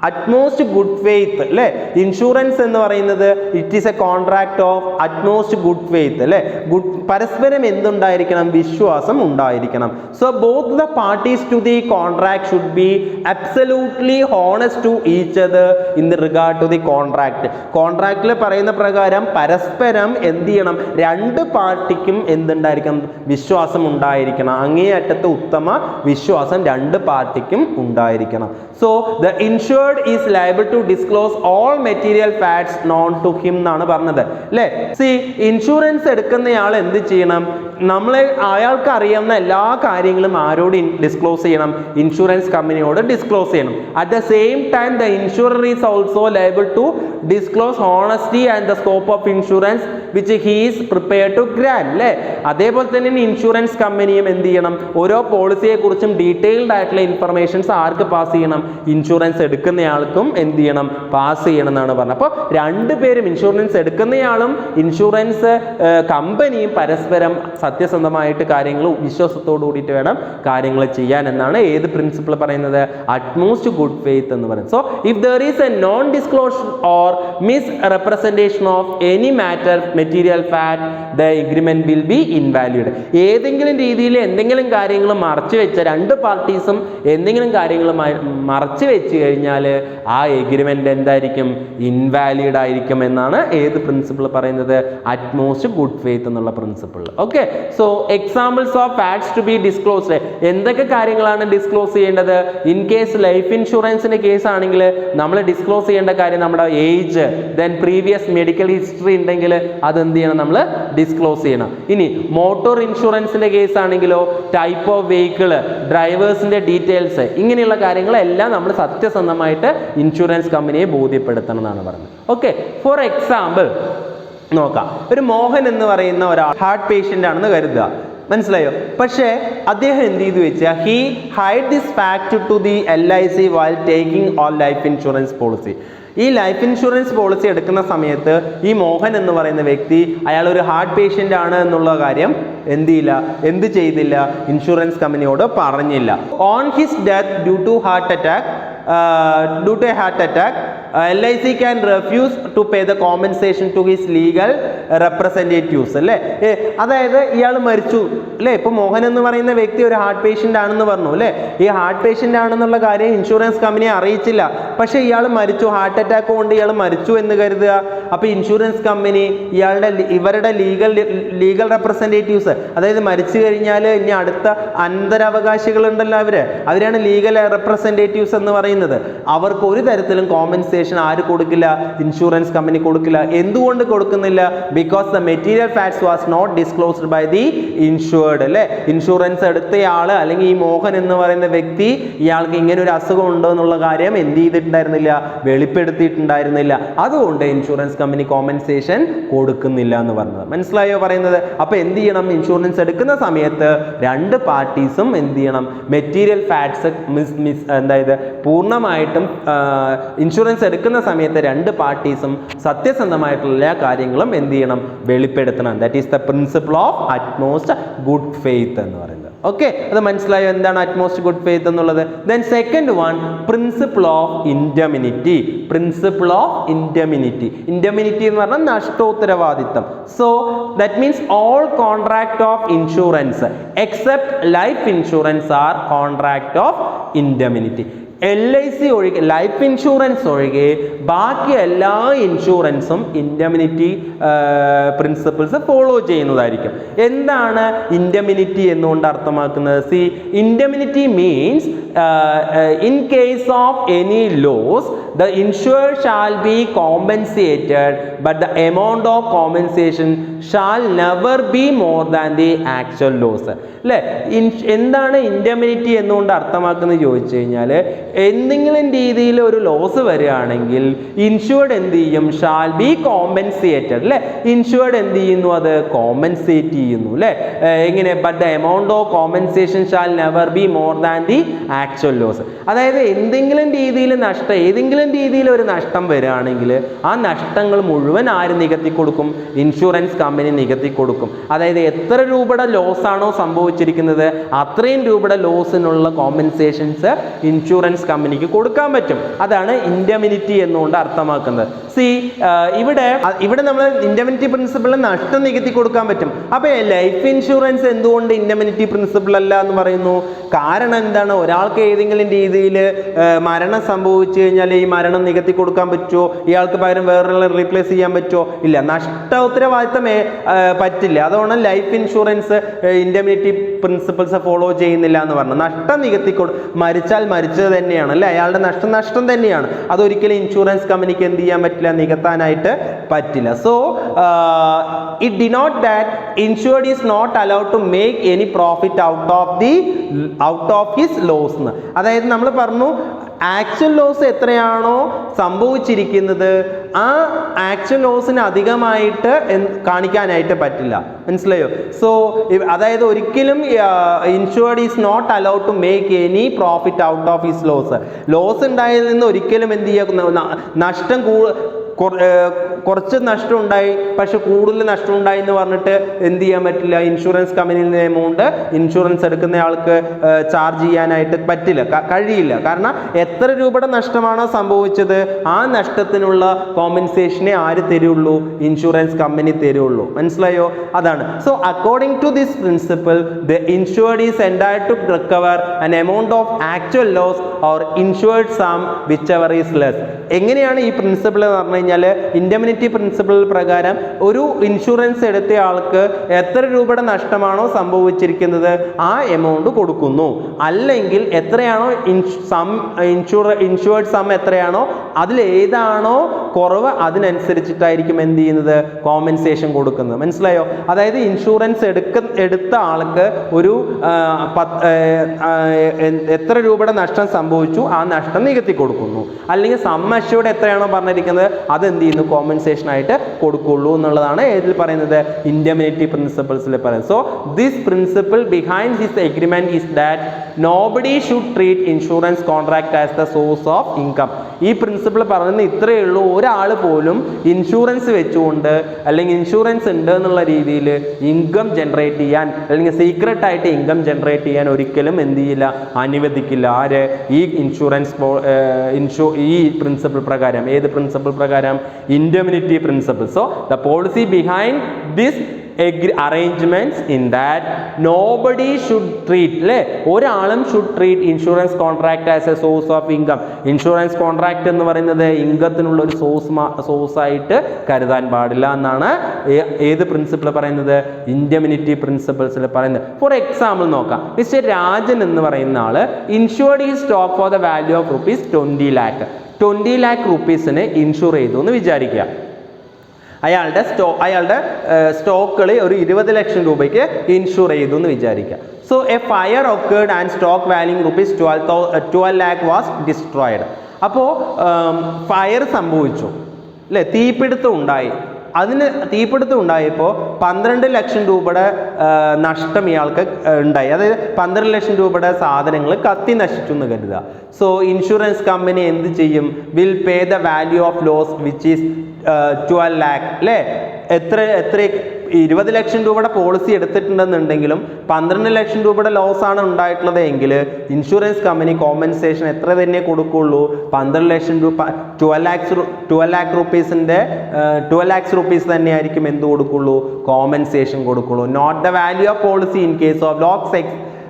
utmost good faith അല്ലേ? ഇൻഷുറൻസ് എന്ന് പറയുന്നത് it is a contract of utmost good faith അല്ലേ? പരസ്പരം എന്തുണ്ടായിരിക്കണം? വിശ്വാസം ഉണ്ടായിരിക്കണം. So both the parties to the contract should be absolutely honest to each other in regard to the contract. കോൺട്രാക്റ്റിൽ പറയുന്ന പ്രകാരം പരസ്പരം എന്ത് ചെയ്യണം? രണ്ട് പാർട്ടിക്കും എന്തുണ്ടായിരിക്കണം? വിശ്വാസം ഉണ്ടായിരിക്കണം. അങ്ങേയറ്റത്ത് ഉത്തമ വിശ്വാസം രണ്ട് പാർട്ടിക്കും ഉണ്ടായിരിക്കണം. So the insured is liable to disclose all material facts known to him എന്നാണ് പറഞ്ഞത് അല്ലേ? സി ഇൻഷുറൻസ് എടുക്കുന്നയാൾ എന്ത് ചെയ്യണം? അയാൾക്ക് അറിയാവുന്ന എല്ലാ കാര്യങ്ങളും ആരോട് ഡിസ്ക്ലോസ് ചെയ്യണം? ഇൻഷുറൻസ് കമ്പനിയോട് ഡിസ്ക്ലോസ് ചെയ്യണം. At the same time the insurer is also liable to disclose honesty and the scope of insurance which he is prepared to grant അല്ലേ? അതേപോലെ തന്നെ ഇൻഷുറൻസ് കമ്പനിയും എന്ത് ചെയ്യണം? ഓരോ പോളിസിയെ കുറിച്ചും ഡീറ്റെയിൽഡ് ആയിട്ടുള്ള ഇൻഫർമേഷൻസ് ആർക്ക് പാസ് ചെയ്യണം? ഇൻഷുറൻസ് എടുക്കുന്നയാൾക്കും എന്ത് ചെയ്യണം? പാസ് ചെയ്യണം എന്നാണ് പറഞ്ഞത്. അപ്പോൾ രണ്ടുപേരും, ഇൻഷുറൻസ് എടുക്കുന്നയാളും ഇൻഷുറൻസ് കമ്പനിയും പരസ്പരം സത്യസന്ധമായിട്ട് കാര്യങ്ങൾ വിശ്വാസത്തോടു കൂടിയിട്ട് വേണം കാര്യങ്ങൾ ചെയ്യാൻ എന്നാണ് ഏത് പ്രിൻസിപ്പിൾ പറയുന്നത്? അറ്റ്മോസ്റ്റ് ഗുഡ് ഫെയ്ത്ത് എന്ന് പറയുന്നത്. So if there is A non disclosure or miss representation of any matter material fact the agreement will be invalid. ഏതെങ്കിലും രീതിയിൽ എന്തെങ്കിലും കാര്യങ്ങൾ മറച്ചു വെച്ച രണ്ട് പാർട്ടീസും എന്തെങ്കിലും കാര്യങ്ങൾ മറച്ചു വെച്ച് കഴിഞ്ഞാൽ ആ എഗ്രിമെന്റ് എന്തായിരിക്കും? ഇൻവാലിഡ് ആയിരിക്കും എന്നാണ് ഏത് പ്രിൻസിപ്പിൾ പറയുന്നത്? അറ്റ്മോസ്റ്റ് ഗുഡ് ഫെയ്ത്ത് എന്നുള്ള principle. Okay, so examples of facts to be disclosed. എന്തൊക്കെ കാര്യങ്ങളാണ് ഡിസ്ക്ലോസ് ചെയ്യേണ്ടത്? ഇൻ കേസ് ലൈഫ് ഇൻഷുറൻസിന്റെ കേസ് ആണെങ്കിൽ നമ്മൾ ഡിസ്ക്ലോസ് ചെയ്യേണ്ട കാര്യം നമ്മുടെ age, then previous medical history ഉണ്ടെങ്കിൽ അത് എന്ത് ചെയ്യണം? നമ്മൾ ഡിസ്ക്ലോസ് ചെയ്യണം. ഇനി മോട്ടോർ ഇൻഷുറൻസിന്റെ കേസ് ആണെങ്കിലോ ടൈപ്പ് ഓഫ് വെഹിക്കിൾ, ഡ്രൈവേഴ്സിന്റെ ഡീറ്റെയിൽസ്, ഇങ്ങനെയുള്ള കാര്യങ്ങളെല്ലാം നമ്മൾ സത്യസന്ധമായിട്ട് ഇൻഷുറൻസ് കമ്പനിയെ ബോധ്യപ്പെടുത്തണം എന്നാണ് പറഞ്ഞത്. ഓക്കെ, ഫോർ എക്സാമ്പിൾ നോക്കാം. ഒരു മോഹൻ എന്ന് പറയുന്ന ഒരാൾ ഹാർട്ട് പേഷ്യൻ്റ് ആണെന്ന് കരുതുക, മനസ്സിലായോ? പക്ഷേ അദ്ദേഹം എന്ത് ചെയ്തു വെച്ചാൽ he hide this fact to the LIC while taking all life insurance policy. ഈ ലൈഫ് ഇൻഷുറൻസ് പോളിസി എടുക്കുന്ന സമയത്ത് ഈ മോഹൻ എന്ന് പറയുന്ന വ്യക്തി അയാൾ ഒരു ഹാർട്ട് പേഷ്യൻ്റ് ആണ് എന്നുള്ള കാര്യം എന്ത് ചെയ്തില്ല? ഇൻഷുറൻസ് കമ്പനിയോട് പറഞ്ഞില്ല. On his death due to a heart attack, LIC can refuse to pay the compensation to his legal representatives അല്ലേ? അതായത് ഇയാൾ മരിച്ചു അല്ലേ? ഇപ്പോൾ മോഹൻ എന്ന് പറയുന്ന വ്യക്തി ഒരു ഹാർട്ട് പേഷ്യൻ്റ് ആണെന്ന് പറഞ്ഞു അല്ലേ? ഈ ഹാർട്ട് പേഷ്യൻ്റ് ആണെന്നുള്ള കാര്യം ഇൻഷുറൻസ് കമ്പനിയെ അറിയിച്ചില്ല. പക്ഷേ ഇയാൾ മരിച്ചു, ഹാർട്ട് അറ്റാക്ക് കൊണ്ട് ഇയാൾ മരിച്ചു എന്ന് കരുതുക. അപ്പോൾ ഇൻഷുറൻസ് കമ്പനി ഇവരുടെ ലീഗൽ റെപ്രസെൻറ്റേറ്റീവ്സ്, അതായത് മരിച്ചു കഴിഞ്ഞാൽ ഇനി അടുത്ത അനന്തരാവകാശികളുണ്ടല്ലോ അവരാണ് ലീഗൽ റെപ്രസെൻറ്റേറ്റീവ്സ് എന്ന് പറയുന്നത്. അവർക്ക് ഒരു തരത്തിലും കോമ്പൻസേഷൻ ആര് കൊടുക്കില്ല? ഇൻഷുറൻസ് കമ്പനി കൊടുക്കില്ല. എന്തുകൊണ്ട് കൊടുക്കുന്നില്ല? Because the material facts was not disclosed by the insured അല്ലേ? ഇൻഷുറൻസ് എടുത്തയാൾ അല്ലെങ്കിൽ ഈ മോഹൻ എന്ന് പറയുന്ന വ്യക്തി ഇയാൾക്ക് ഇങ്ങനെ ഒരു അസുഖം ഉണ്ടോ എന്നുള്ള കാര്യം എന്ത് ചെയ്തിട്ടുണ്ടായിരുന്നില്ല? വെളിപ്പെടുത്തിയിട്ടുണ്ടായിരുന്നില്ല. അതുകൊണ്ട് ഇൻഷുറൻസ് കമ്പനി കോമ്പൻസേഷൻ കൊടുക്കുന്നില്ല എന്ന് പറഞ്ഞത്. മനസ്സിലായോ പറയുന്നത്? അപ്പോൾ എന്ത് ചെയ്യണം? ഇൻഷുറൻസ് എടുക്കുന്ന സമയത്ത് രണ്ട് പാർട്ടീസും എന്ത് ചെയ്യണം? മെറ്റീരിയൽ ഫാക്ട്സ് അതായത് പൂർണ്ണമായിട്ടും ഇൻഷുറൻസ് എടുക്കുന്ന സമയത്ത് രണ്ട് പാർട്ടീസും സത്യസന്ധമായിട്ടുള്ള എല്ലാ കാര്യങ്ങളും എന്ത് ചെയ്യണം? വെളിപ്പെടുത്തണം. That is the principle of utmost good faith എന്ന് പറയുന്നത്. ഓക്കെ, അത് മനസ്സിലായോ എന്താണ് അറ്റ്മോസ്റ്റ് ഗുഡ് ഫെയ്ത്ത് എന്നുള്ളത്? Then second one, principle of indemnity. Principle of indemnity എന്ന് പറഞ്ഞാൽ നഷ്ടോത്തരവാദിത്തം. So that means all contract of insurance except life insurance are contract of indemnity. LIC ഒഴികെ, ലൈഫ് ഇൻഷുറൻസ് ഒഴികെ ബാക്കി എല്ലാ ഇൻഷുറൻസും ഇൻഡെമിനിറ്റി പ്രിൻസിപ്പിൾസ് ഫോളോ ചെയ്യുന്നതായിരിക്കും. എന്താണ് ഇൻഡെമിനിറ്റി എന്നുകൊണ്ട് അർത്ഥമാക്കുന്നത്? See, indemnity means in case of any loss the insured shall be compensated but the amount of compensation shall never be more than the actual loss. അല്ലേ? എന്താണ് ഇൻഡെമിനിറ്റി എന്നുകൊണ്ട് അർത്ഥമാക്കുന്നത് ചോദിച്ചു കഴിഞ്ഞാൽ, എന്തെങ്കിലും രീതിയിൽ ഒരു ലോസ് വരികയാണെങ്കിൽ ഇൻഷുർഡ് എന്ത് ചെയ്യും? Shall be compensated. അല്ലേ? ഇൻഷുർഡ് എന്ത് ചെയ്യുന്നു? അത് കോമ്പൻസേറ്റ് ചെയ്യുന്നു. അല്ലേ? എങ്ങനെ? But the amount of compensation shall never be more than the actual loss. അതായത് എന്തെങ്കിലും രീതിയിൽ നഷ്ടം, ഏതെങ്കിലും രീതിയിൽ ഒരു നഷ്ടം വരികയാണെങ്കിൽ ആ നഷ്ടങ്ങൾ മുഴുവൻ ആര് നികത്തി കൊടുക്കും? ഇൻഷുറൻസ് കമ്പനി നികത്തി കൊടുക്കും. അതായത് എത്ര രൂപയുടെ ലോസ് ആണോ സംഭവിച്ചിരിക്കുന്നത് അത്രയും രൂപയുടെ ലോസിനുള്ള കോമ്പൻസേഷൻസ് ഇൻഷുറൻസ് കമ്പനിക്ക് കൊടുക്കാൻ പറ്റും. അതാണ് ഇൻഡെമിനിറ്റി എന്നുകൊണ്ട് അർത്ഥമാക്കുന്നത്. സി, ഇവിടെ നമ്മൾ ഇൻഡെമിനിറ്റി പ്രിൻസിപ്പിളിൽ നഷ്ടം നികത്തി കൊടുക്കാൻ പറ്റും. അപ്പോൾ ലൈഫ് ഇൻഷുറൻസ് എന്തുകൊണ്ട് ഇൻഡെമിനിറ്റി പ്രിൻസിപ്പിൾ അല്ല എന്ന് പറയുന്നു? കാരണം എന്താണ്? ഒരാൾക്ക് ഏതെങ്കിലും രീതിയിൽ മരണം സംഭവിച്ചു കഴിഞ്ഞാൽ ഈ മരണം നികത്തി കൊടുക്കാൻ പറ്റുമോ? ഇയാൾക്ക് പകരം വേറെ റീപ്ലേസ് ചെയ്യാൻ പറ്റുമോ? ഇല്ല. നഷ്ട ഉത്തരവാദിത്തം പറ്റില്ല. അതുകൊണ്ട് life insurance indemnity principles follow ചെയ്യുന്നില്ല എന്ന് പറഞ്ഞു. നഷ്ടം നികത്തി മരിച്ചാൽ മരിച്ചത് തന്നെയാണ്. അല്ലേ? അയാളുടെ നഷ്ടം തന്നെയാണ്. അതൊരിക്കലും ഇൻഷുറൻസ് കമ്പനിക്ക് എന്ത് ചെയ്യാൻ പറ്റില്ല? നികത്താനായിട്ട് പറ്റില്ല. So it denote that insured is not allowed to make any profit out of his loss എന്ന്. അതായത് നമ്മൾ പറഞ്ഞു ആക്ച്വൽ ലോസ് എത്രയാണോ സംഭവിച്ചിരിക്കുന്നത് ആ ആക്ച്വൽ ലോസിന് അധികമായിട്ട് കാണിക്കാനായിട്ട് പറ്റില്ല. മനസ്സിലായോ? സോ അതായത് ഒരിക്കലും insured is not allowed to make any profit out of his loss ഉണ്ടായതിൽ നിന്ന് ഒരിക്കലും എന്ത് ചെയ്യുക? നഷ്ടം കുറച്ച് നഷ്ടം ഉണ്ടായി പക്ഷെ കൂടുതൽ നഷ്ടം ഉണ്ടായി എന്ന് പറഞ്ഞിട്ട് എന്ത് ചെയ്യാൻ പറ്റില്ല? ഇൻഷുറൻസ് കമ്പനിയിൽ നിന്ന് എമൗണ്ട് ഇൻഷുറൻസ് എടുക്കുന്ന ആൾക്ക് ചാർജ് ചെയ്യാനായിട്ട് പറ്റില്ല, കഴിയില്ല. കാരണം എത്ര രൂപയുടെ നഷ്ടമാണോ സംഭവിച്ചത് ആ നഷ്ടത്തിനുള്ള കോമ്പൻസേഷനെ ആര് തരുള്ളൂ? ഇൻഷുറൻസ് കമ്പനി തരുള്ളൂ. മനസ്സിലായോ? അതാണ്. So according to this principle the insured is entitled to recover an amount of actual loss or insured sum whichever is less. എങ്ങനെയാണ് ഈ പ്രിൻസിപ്പിൾ എന്ന് പറഞ്ഞു കഴിഞ്ഞാൽ, ഇൻഡെമിനിറ്റി പ്രിൻസിപ്പിൾ പ്രകാരം ഒരു ഇൻഷുറൻസ് എടുത്ത ആൾക്ക് എത്ര രൂപയുടെ നഷ്ടമാണോ സംഭവിച്ചിരിക്കുന്നത് ആ എമൗണ്ട് കൊടുക്കുന്നു. അല്ലെങ്കിൽ എത്രയാണോ ഇൻഷുർഡ് സം എത്രയാണോ അതിലേതാണോ കുറവ് അതിനനുസരിച്ചിട്ടായിരിക്കും എന്ത് ചെയ്യുന്നത്? കോമ്പൻസേഷൻ കൊടുക്കുന്നത്. മനസ്സിലായോ? അതായത് ഇൻഷുറൻസ് എടുത്ത ആൾക്ക് ഒരു എത്ര രൂപയുടെ നഷ്ടം സംഭവിച്ചു ആ നഷ്ടം നികത്തി കൊടുക്കുന്നു. അല്ലെങ്കിൽ സം അഷ്യൂർഡ് എത്രയാണോ പറഞ്ഞിരിക്കുന്നത് അതെന്ത് ചെയ്യുന്നു? കോമ്പൻസേഷൻ ആയിട്ട് കൊടുക്കുള്ളൂ എന്നുള്ളതാണ് ഏതിൽ പറയുന്നത്? ഇൻഡെമിനിറ്റി പ്രിൻസിപ്പിൾസിൽ പറയുന്നത്. So this principle behind his agreement is that nobody should treat insurance contract as the source of income. ഈ പ്രിൻസിപ്പിൾ പറയുന്നത് ഇത്രയേ ഉള്ളൂ. ഒരാൾ പോലും ഇൻഷുറൻസ് വെച്ചുകൊണ്ട് അല്ലെങ്കിൽ ഇൻഷുറൻസ് ഉണ്ട് എന്നുള്ള രീതിയിൽ ഇൻകം ജനറേറ്റ് ചെയ്യാൻ അല്ലെങ്കിൽ സീക്രട്ട് ആയിട്ട് ഇൻകം ജനറേറ്റ് ചെയ്യാൻ ഒരിക്കലും എന്ത് ചെയ്യില്ല? അനുവദിക്കില്ല. ആര്? ഈ ഈ പ്രിൻസിപ്പിൾ പ്രകാരം. ഏത് പ്രിൻസിപ്പിൾ പ്രകാരം? Indemnity principle. So the policy behind this arrangements in that nobody should treat, അല്ലേ? ഒരാളും should treat insurance contract as A source of income. Insurance contract എന്ന് പറയുന്നത് ഇൻകത്തിനുള്ള ഒരു സോഴ്സ് ആയിട്ട് കരുതാൻ പാടില്ല എന്നാണ് ഏത് പ്രിൻസിപ്പിൾ പറയുന്നത്? ഇൻഡെമിനിറ്റി പ്രിൻസിപ്പിൾസിൽ പറയുന്നത്. ഫോർ എക്സാമ്പിൾ നോക്കാം. മിസ്റ്റർ രാജൻ എന്ന് പറയുന്ന ആള് ഇൻഷുർഡ് ഈ stock for the value of rupees 20 lakh. 20 lakh റുപ്പീസിന് ഇൻഷുർ ചെയ്തു എന്ന് വിചാരിക്കുക. അയാളുടെ സ്റ്റോക്കുകൾ ഒരു 20 ലക്ഷം രൂപയ്ക്ക് ഇൻഷുർ ചെയ്തു എന്ന് വിചാരിക്കുക. So A fire occurred and stock value rupees 12 lakh was destroyed. അപ്പോൾ ഫയർ സംഭവിച്ചു, അല്ലേ? തീപിടുത്തം ഉണ്ടായി. തീപിടുത്തം ഉണ്ടായപ്പോൾ 12 ലക്ഷം രൂപയുടെ നഷ്ടം ഇയാൾക്ക് ഉണ്ടായി. അതായത് 12 ലക്ഷം രൂപയുടെ സാധനങ്ങൾ കത്തി നശിച്ചു എന്ന് കരുതുക. സോ ഇൻഷുറൻസ് കമ്പനി എന്ത് ചെയ്യും? Will pay the value of loss which is 12 lakh, അല്ലേ? എത്ര 20 ലക്ഷം രൂപയുടെ പോളിസി എടുത്തിട്ടുണ്ടെന്നുണ്ടെങ്കിലും 12 ലക്ഷം രൂപയുടെ ലോസ് ആണ് ഉണ്ടായിട്ടുള്ളത് എങ്കിൽ ഇൻഷുറൻസ് കമ്പനി കോമ്പൻസേഷൻ എത്ര തന്നെ കൊടുക്കുള്ളൂ? 12 ലക്ഷം രൂപ 12 lakh റുപ്പീസ് തന്നെയായിരിക്കും എന്ത് കൊടുക്കുള്ളൂ? കോമ്പൻസേഷൻ കൊടുക്കുള്ളൂ. Not the value of policy in case of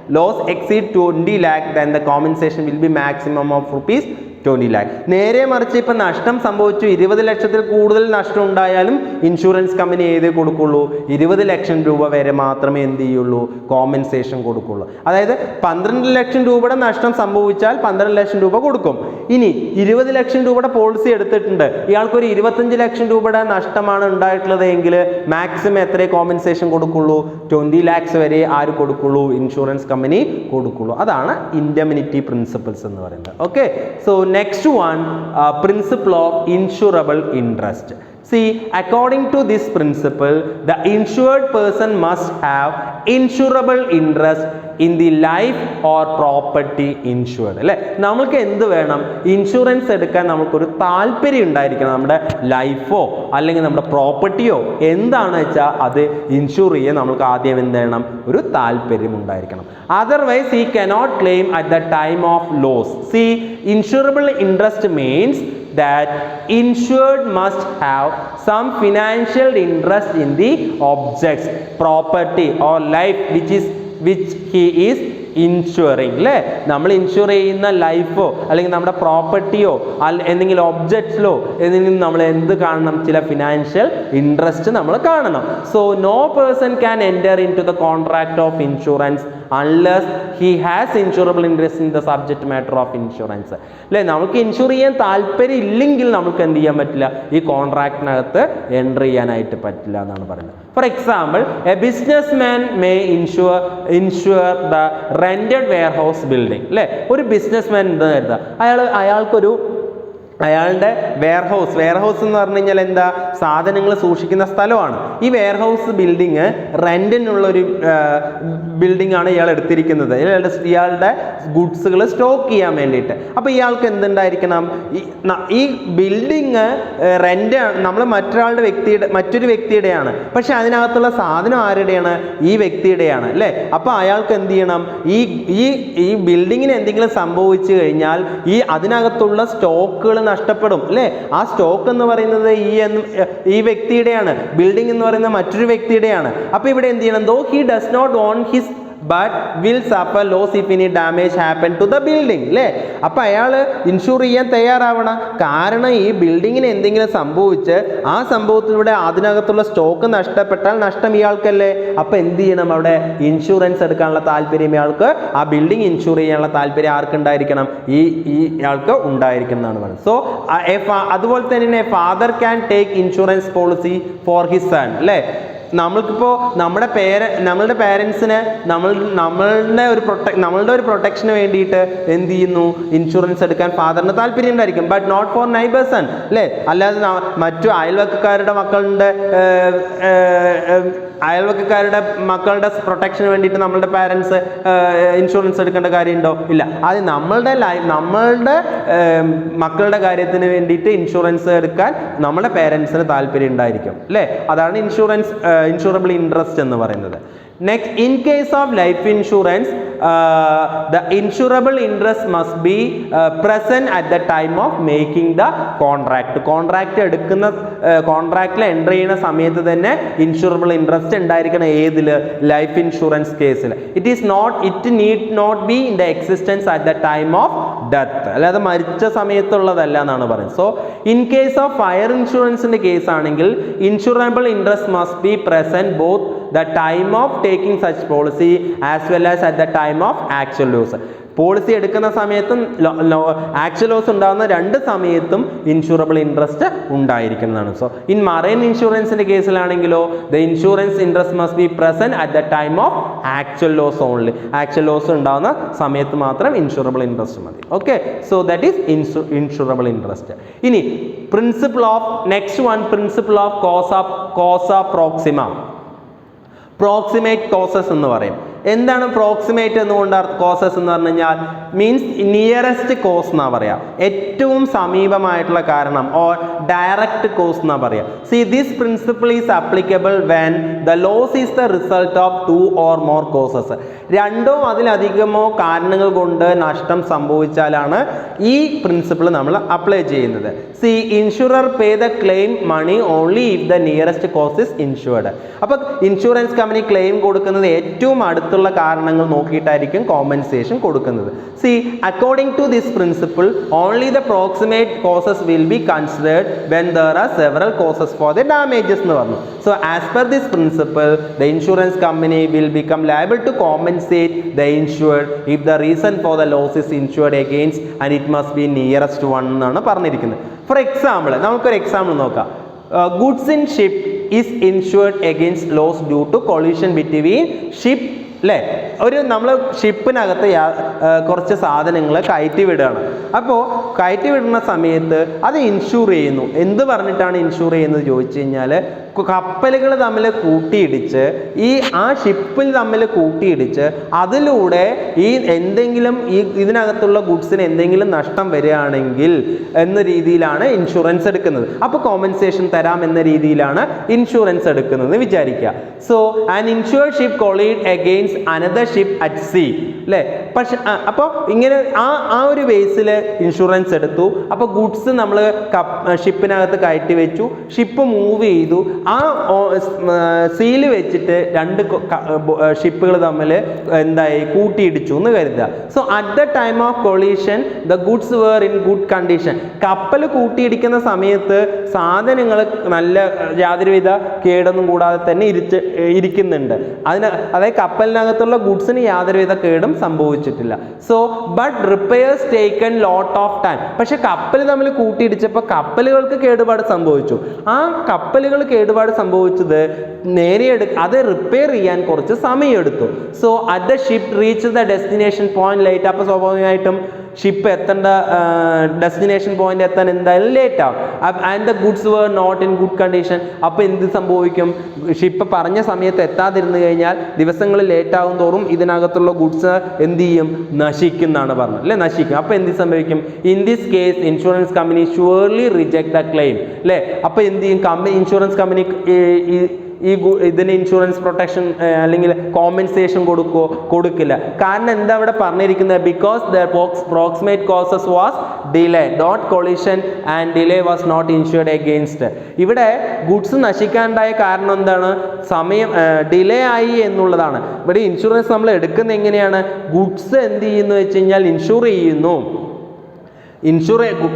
loss exceed 20 lakh, then the compensation will be maximum of rupees 20 lakh. നേരെ മറിച്ച് ഇപ്പം നഷ്ടം സംഭവിച്ചു 20 ലക്ഷത്തിൽ കൂടുതൽ നഷ്ടം ഉണ്ടായാലും ഇൻഷുറൻസ് കമ്പനി ഏതേ കൊടുക്കുള്ളൂ, 20 ലക്ഷം രൂപ വരെ മാത്രമേ എന്ത് ചെയ്യുള്ളൂ, കോമ്പൻസേഷൻ കൊടുക്കുള്ളൂ. അതായത് 12 ലക്ഷം രൂപയുടെ നഷ്ടം സംഭവിച്ചാൽ 12 ലക്ഷം രൂപ കൊടുക്കും. ഇനി 20 ലക്ഷം രൂപയുടെ പോളിസി എടുത്തിട്ടുണ്ട്, ഇയാൾക്കൊരു 25 ലക്ഷം രൂപയുടെ നഷ്ടമാണ് ഉണ്ടായിട്ടുള്ളത് എങ്കിൽ മാക്സിമം എത്ര കോമ്പൻസേഷൻ കൊടുക്കുള്ളൂ, 20 ലാക്സ് വരെ ആര് കൊടുക്കുള്ളൂ, ഇൻഷുറൻസ് കമ്പനി കൊടുക്കുള്ളൂ. അതാണ് ഇൻഡെമിനിറ്റി പ്രിൻസിപ്പിൾസ് എന്ന് പറയുന്നത്. Okay, so next one, principle of insurable interest. See, according to this principle, the insured person must have insurable interest in the life or property insured. അല്ലേ, നമുക്ക് എന്ത് വേണം, ഇൻഷുറൻസ് എടുക്കാൻ നമുക്കൊരു താല്പര്യം ഉണ്ടായിരിക്കണം. നമ്മുടെ ലൈഫോ അല്ലെങ്കിൽ നമ്മുടെ പ്രോപ്പർട്ടിയോ എന്താണെന്ന് വെച്ചാൽ അത് ഇൻഷുർ ചെയ്യാൻ നമുക്ക് ആദ്യം എന്ത് ചെയ്യണം, ഒരു താല്പര്യം ഉണ്ടായിരിക്കണം. Otherwise he cannot claim at the time of loss. See, insurable interest means that insured must have some financial interest in the objects, property or life which he is ensuring. അല്ലേ, നമ്മൾ ഇൻഷുർ ചെയ്യുന്ന ലൈഫോ അല്ലെങ്കിൽ നമ്മുടെ പ്രോപ്പർട്ടിയോ എന്തെങ്കിലും ഒബ്ജക്ട്സിലോ എന്തെങ്കിലും നമ്മൾ എന്ത് കാണണം, ചില ഫിനാൻഷ്യൽ ഇൻട്രസ്റ്റ് നമ്മൾ കാണണം. So no person can enter in to the contract of insurance unless he has insurable interest in the subject matter of insurance. അല്ലേ, നമുക്ക് ഇൻഷുർ ചെയ്യാൻ താല്പര്യം ഇല്ലെങ്കിൽ നമുക്ക് എന്ത് ചെയ്യാൻ പറ്റില്ല, ഈ കോൺട്രാക്റ്റിനകത്ത് എൻ്റർ ചെയ്യാനായിട്ട് പറ്റില്ല എന്നാണ് പറയുന്നത്. For example, a businessman may insure the rented warehouse building. അല്ലേ, ഒരു ബിസിനസ് മാൻ എന്താ കരുതുക, അയാളുടെ വെയർ ഹൗസ് എന്ന് പറഞ്ഞു കഴിഞ്ഞാൽ എന്താ, സാധനങ്ങൾ സൂക്ഷിക്കുന്ന സ്ഥലമാണ്. ഈ വെയർ ഹൗസ് ബിൽഡിങ് റെന്റിനുള്ളൊരു ബിൽഡിംഗ് ആണ് ഇയാൾ എടുത്തിരിക്കുന്നത്, ഇയാളുടെ ഗുഡ്സുകൾ സ്റ്റോക്ക് ചെയ്യാൻ വേണ്ടിയിട്ട്. അപ്പോൾ ഇയാൾക്ക് എന്തുണ്ടായിരിക്കണം, ഈ ബിൽഡിങ് റെന്റ് നമ്മൾ മറ്റൊരു വ്യക്തിയുടെയാണ്, പക്ഷെ അതിനകത്തുള്ള സാധനം ആരുടെയാണ്, ഈ വ്യക്തിയുടെയാണ്. അല്ലേ, അപ്പോൾ അയാൾക്ക് എന്ത് ചെയ്യണം, ഈ ബിൽഡിങ്ങിന് എന്തെങ്കിലും സംഭവിച്ചു കഴിഞ്ഞാൽ അതിനകത്തുള്ള സ്റ്റോക്കുകൾ നഷ്ടപ്പെടും. അല്ലേ, ആ സ്റ്റോക്ക് എന്ന് പറയുന്നത് ഈ വ്യക്തിയുടെയാണ്, ബിൽഡിംഗ് എന്ന് പറയുന്നത് മറ്റൊരു വ്യക്തിയുടെയാണ്. അപ്പോൾ ഇവിടെ എന്ത് ചെയ്യണം, though he does not own his but will suffer loss if any damage happen to the building. അല്ലേ, അപ്പോൾ അയാൾ ഇൻഷുർ ചെയ്യാൻ തയ്യാറാവണം. കാരണം ഈ ബിൽഡിങ്ങിന് എന്തെങ്കിലും സംഭവിച്ച് ആ സംഭവത്തിലൂടെ അതിനകത്തുള്ള സ്റ്റോക്ക് നഷ്ടപ്പെട്ടാൽ നഷ്ടം ഇയാൾക്കല്ലേ. അപ്പോൾ എന്ത് ചെയ്യണം, അവിടെ ഇൻഷുറൻസ് എടുക്കാനുള്ള താല്പര്യം ഇയാൾക്ക്, ആ ബിൽഡിംഗ് ഇൻഷുർ ചെയ്യാനുള്ള താല്പര്യം ആർക്കുണ്ടായിരിക്കണം, ഇയാൾക്ക് ഉണ്ടായിരിക്കണം എന്നാണ് പറയുന്നത്. സോ അതുപോലെ തന്നെ father can take insurance policy for his son. അല്ലേ, നമ്മൾക്കിപ്പോൾ നമ്മളുടെ പേരൻസിന് നമ്മളുടെ ഒരു പ്രൊട്ടക്ഷന് വേണ്ടിയിട്ട് എന്ത് ചെയ്യുന്നു, ഇൻഷുറൻസ് എടുക്കാൻ ഫാദറിന് താല്പര്യം ഉണ്ടായിരിക്കും, but not for neighbour's son. അല്ലേ, അല്ലാതെ മറ്റു അയൽവക്കക്കാരുടെ മക്കളുടെ പ്രൊട്ടക്ഷന് വേണ്ടിയിട്ട് നമ്മളുടെ പാരൻസ് ഇൻഷുറൻസ് എടുക്കേണ്ട കാര്യമുണ്ടോ, ഇല്ല. അത് നമ്മളുടെ മക്കളുടെ കാര്യത്തിന് വേണ്ടിയിട്ട് ഇൻഷുറൻസ് എടുക്കാൻ നമ്മുടെ പേരൻസിന് താല്പര്യം ഉണ്ടായിരിക്കും. അല്ലേ, അതാണ് ഇൻഷുറബിൾ ഇൻട്രസ്റ്റ് എന്ന് പറയുന്നത്. Next, in case of life insurance the insurable interest must be present at the time of making the കോൺട്രാക്റ്റിൽ എൻ്റർ ചെയ്യുന്ന സമയത്ത് തന്നെ ഇൻഷുറബിൾ ഇൻട്രസ്റ്റ് ഉണ്ടായിരിക്കണം. ഏതിൽ, ലൈഫ് ഇൻഷുറൻസ് കേസിൽ. It need not be in the existence at the time of death, അല്ലാതെ മരിച്ച സമയത്തുള്ളതല്ല എന്നാണ് പറയുന്നത്. So in case of fire ഇൻഷുറൻസിന്റെ കേസ് ആണെങ്കിൽ insurable interest must be present both the time of taking such policy as well as at the time of actual loss. Policy എടുക്കുന്ന സമയത്തും actual loss ഉണ്ടാകുന്ന രണ്ട് സമയത്തും ഇൻഷുറബിൾ ഇൻട്രസ്റ്റ് ഉണ്ടായിരിക്കുന്നതാണ്. So in marine ഇൻഷുറൻസിന്റെ കേസിലാണെങ്കിലോ the insurance interest must be present at the time of actual loss only. Actual loss ഉണ്ടാകുന്ന സമയത്ത് മാത്രം ഇൻഷുറബിൾ ഇൻട്രസ്റ്റ് മതി. Okay, so that is insurable interest. ഇനി next one principle of causa proxima. Proximate causes എന്ന് പറയും. എന്താണ് proximate എന്നുകൊണ്ട് causes എന്ന് പറഞ്ഞു കഴിഞ്ഞാൽ മീൻസ് നിയറസ്റ്റ് കോസ് എന്നാ പറയാ, ഏറ്റവും സമീപമായിട്ടുള്ള കാരണം, ഓർ ഡയറക്റ്റ് കോസ് എന്നാ പറയാ. See this principle is applicable when the loss is the result of 2 or more causes. രണ്ടോ അതിലധികമോ കാരണങ്ങൾ കൊണ്ട് നഷ്ടം സംഭവിച്ചാലാണ് ഈ പ്രിൻസിപ്പിൾ നമ്മൾ അപ്ലൈ ചെയ്യുന്നത്. See insurer pay the claim money only if the nearest cause is insured. അപ്പോൾ ഇൻഷുറൻസ് കമ്പനി ക്ലെയിം കൊടുക്കുന്നത് ഏറ്റവും അടുത്തുള്ള കാരണങ്ങൾ നോക്കിയിട്ടായിരിക്കും കോമ്പൻസേഷൻ കൊടുക്കുന്നത്. See according to this principle only the proximate causes will be considered when there are several causes for the damages എന്ന് പറഞ്ഞു. So as per this principle the insurance company will become liable to compensate the insured if the reason for the loss is insured against and it must be nearest one എന്നാണ് പറഞ്ഞിരിക്കുന്നത്. For example നമുക്കൊരു example നോക്കാം. Goods in ship is insured against loss due to collision between ship അല്ലേ. നമ്മൾ ഷിപ്പിനകത്ത് കുറച്ച് സാധനങ്ങൾ കയറ്റി വിടുകയാണ്. അപ്പോൾ കയറ്റി വിടുന്ന സമയത്ത് അത് ഇൻഷൂർ ചെയ്യുന്നു. എന്ത് പറഞ്ഞിട്ടാണ് ഇൻഷൂർ ചെയ്യുന്നത് ചോദിച്ചു കഴിഞ്ഞാൽ കപ്പലുകൾ തമ്മിൽ കൂട്ടിയിടിച്ച് ആ ഷിപ്പിൽ തമ്മിൽ കൂട്ടിയിടിച്ച് അതിലൂടെ എന്തെങ്കിലും ഇതിനകത്തുള്ള ഗുഡ്സിന് എന്തെങ്കിലും നഷ്ടം വരികയാണെങ്കിൽ എന്ന രീതിയിലാണ് ഇൻഷുറൻസ് എടുക്കുന്നത്. അപ്പോൾ കോമ്പൻസേഷൻ തരാം എന്ന രീതിയിലാണ് ഇൻഷുറൻസ് എടുക്കുന്നത് വിചാരിക്കുക. So an insured ship collide against another ship at sea അല്ലേ. പക്ഷെ അപ്പോൾ ഇങ്ങനെ ആ ഒരു ബേസിൽ ഇൻഷുറൻസ് എടുത്തു. അപ്പോൾ ഗുഡ്സ് നമ്മൾ ഷിപ്പിനകത്ത് കയറ്റി വെച്ചു, ഷിപ്പ് മൂവ് ചെയ്തു, ആ സീല് വെച്ചിട്ട് രണ്ട് ഷിപ്പുകൾ തമ്മിൽ എന്തായി കൂട്ടിയിടിച്ചു എന്ന് കരുതുക. So at the time of collision the goods were in good condition. കപ്പൽ കൂട്ടിയിടിക്കുന്ന സമയത്ത് സാധനങ്ങൾ നല്ല യാതൊരുവിധ കേടൊന്നും കൂടാതെ തന്നെ ഇരിക്കുന്നുണ്ട്. അതായത് കപ്പലിനകത്തുള്ള ഗുഡ്സിന് യാതൊരുവിധ കേടും സംഭവിച്ചിട്ടില്ല. So but repairs taken lot of time. പക്ഷെ കപ്പൽ തമ്മിൽ കൂട്ടിയിടിച്ചപ്പോൾ കപ്പലുകൾക്ക് കേടുപാട് സംഭവിച്ചു. ആ കപ്പലുകൾ കേടുപാട് സംഭവിച്ചത് അത് റിപ്പയർ ചെയ്യാൻ കുറച്ച് സമയമെടുത്തു. So at the ship reach the destination point late. അപ്പോൾ സ്വാഭാവികമായിട്ടും ഷിപ്പ് എത്തേണ്ട ഡെസ്റ്റിനേഷൻ പോയിന്റ് എത്താൻ എന്തായാലും ലേറ്റ് ആവും. And the goods were not in good condition. അപ്പോൾ എന്ത് സംഭവിക്കും? ഷിപ്പ് പറഞ്ഞ സമയത്ത് എത്താതിരുന്നു കഴിഞ്ഞാൽ ദിവസങ്ങൾ ലേറ്റ് ആകും തോറും ഇതിനകത്തുള്ള ഗുഡ്സ് എന്ത് ചെയ്യും? നശിക്കുന്നതാണ് പറഞ്ഞത് അല്ലേ, നശിക്കും. അപ്പോൾ എന്ത് സംഭവിക്കും? In this case insurance company surely reject the claim അല്ലേ. അപ്പോൾ എന്ത് ചെയ്യും? ഇൻഷുറൻസ് കമ്പനി ഇതിന് ഇൻഷുറൻസ് പ്രൊട്ടക്ഷൻ അല്ലെങ്കിൽ കോമ്പൻസേഷൻ കൊടുക്കില്ല. കാരണം എന്താ അവിടെ പറഞ്ഞിരിക്കുന്നത്? Because the proximate causes was delay not collision and delay was not insured against. ഇവിടെ ഗുഡ്സ് നശിക്കാനുണ്ടായ കാരണം എന്താണ്? ഡിലേ ആയി എന്നുള്ളതാണ്. ഇവിടെ ഇൻഷുറൻസ് നമ്മൾ എടുക്കുന്നത് എങ്ങനെയാണ്? ഗുഡ്സ് എന്ത് ചെയ്യുന്നു വെച്ച് കഴിഞ്ഞാൽ ഇൻഷുർ ചെയ്യുന്നു.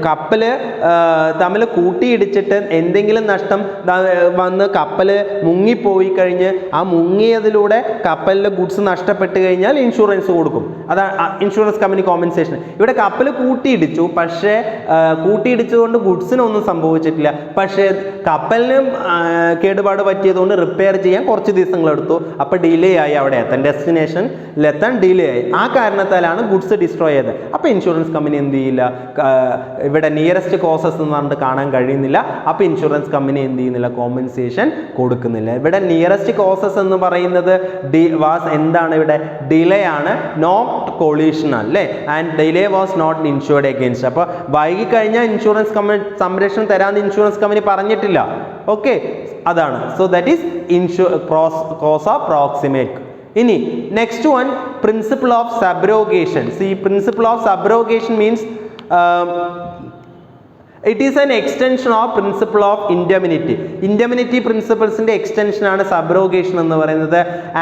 കപ്പൽ തമ്മിൽ കൂട്ടിയിടിച്ചിട്ട് എന്തെങ്കിലും നഷ്ടം വന്ന് കപ്പൽ മുങ്ങിപ്പോയി കഴിഞ്ഞ് ആ മുങ്ങിയതിലൂടെ കപ്പലിലെ ഗുഡ്സ് നഷ്ടപ്പെട്ട് കഴിഞ്ഞാൽ ഇൻഷുറൻസ് കൊടുക്കും. അതാണ് ഇൻഷുറൻസ് കമ്പനി കോമ്പൻസേഷൻ. ഇവിടെ കപ്പൽ കൂട്ടിയിടിച്ചു, പക്ഷേ കൂട്ടിയിടിച്ചതുകൊണ്ട് ഗുഡ്സിനൊന്നും സംഭവിച്ചിട്ടില്ല. പക്ഷേ കപ്പലിന് കേടുപാട് പറ്റിയതുകൊണ്ട് റിപ്പയർ ചെയ്യാൻ കുറച്ച് ദിവസങ്ങളെടുത്തു. അപ്പോൾ ഡിലേ ആയി, അവിടെ എത്താൻ ഡെസ്റ്റിനേഷനിലെത്താൻ ഡിലേ ആയി. ആ കാരണത്താലാണ് ഗുഡ്സ് ഡിസ്ട്രോയ് ചെയ്തത്. അപ്പോൾ ഇൻഷുറൻസ് കമ്പനി എന്ത് ചെയ്യില്ല? ഇവിടെ നിയറസ്റ്റ് കോസസ് എന്ന് പറഞ്ഞിട്ട് കാണാൻ കഴിയുന്നില്ല. അപ്പോൾ ഇൻഷുറൻസ് കമ്പനി എന്ത് ചെയ്യുന്നില്ല? കോമ്പൻസേഷൻ കൊടുക്കുന്നില്ല. ഇവിടെ നിയറസ്റ്റ് കോസസ് എന്ന് പറയുന്നത് എന്താണ്? ഇവിടെ ഡിലേ ആണ്, നോട്ട് കൊളീഷൻ അല്ലേ. And delay was not insured against. അപ്പോൾ വൈകി കഴിഞ്ഞാൽ ഇൻഷുറൻസ് കമ്പനി സംരക്ഷണം തരാമെന്ന് ഇൻഷുറൻസ് കമ്പനി പറഞ്ഞിട്ടില്ല. ഓക്കെ, അതാണ്. So that is causa proximate. ഇനി next one, principle of subrogation. സി principle of subrogation means it is an extension of principle of indemnity. Indemnity principles ന്റെ extension ആണ് subrogation എന്ന് പറയുന്നത്.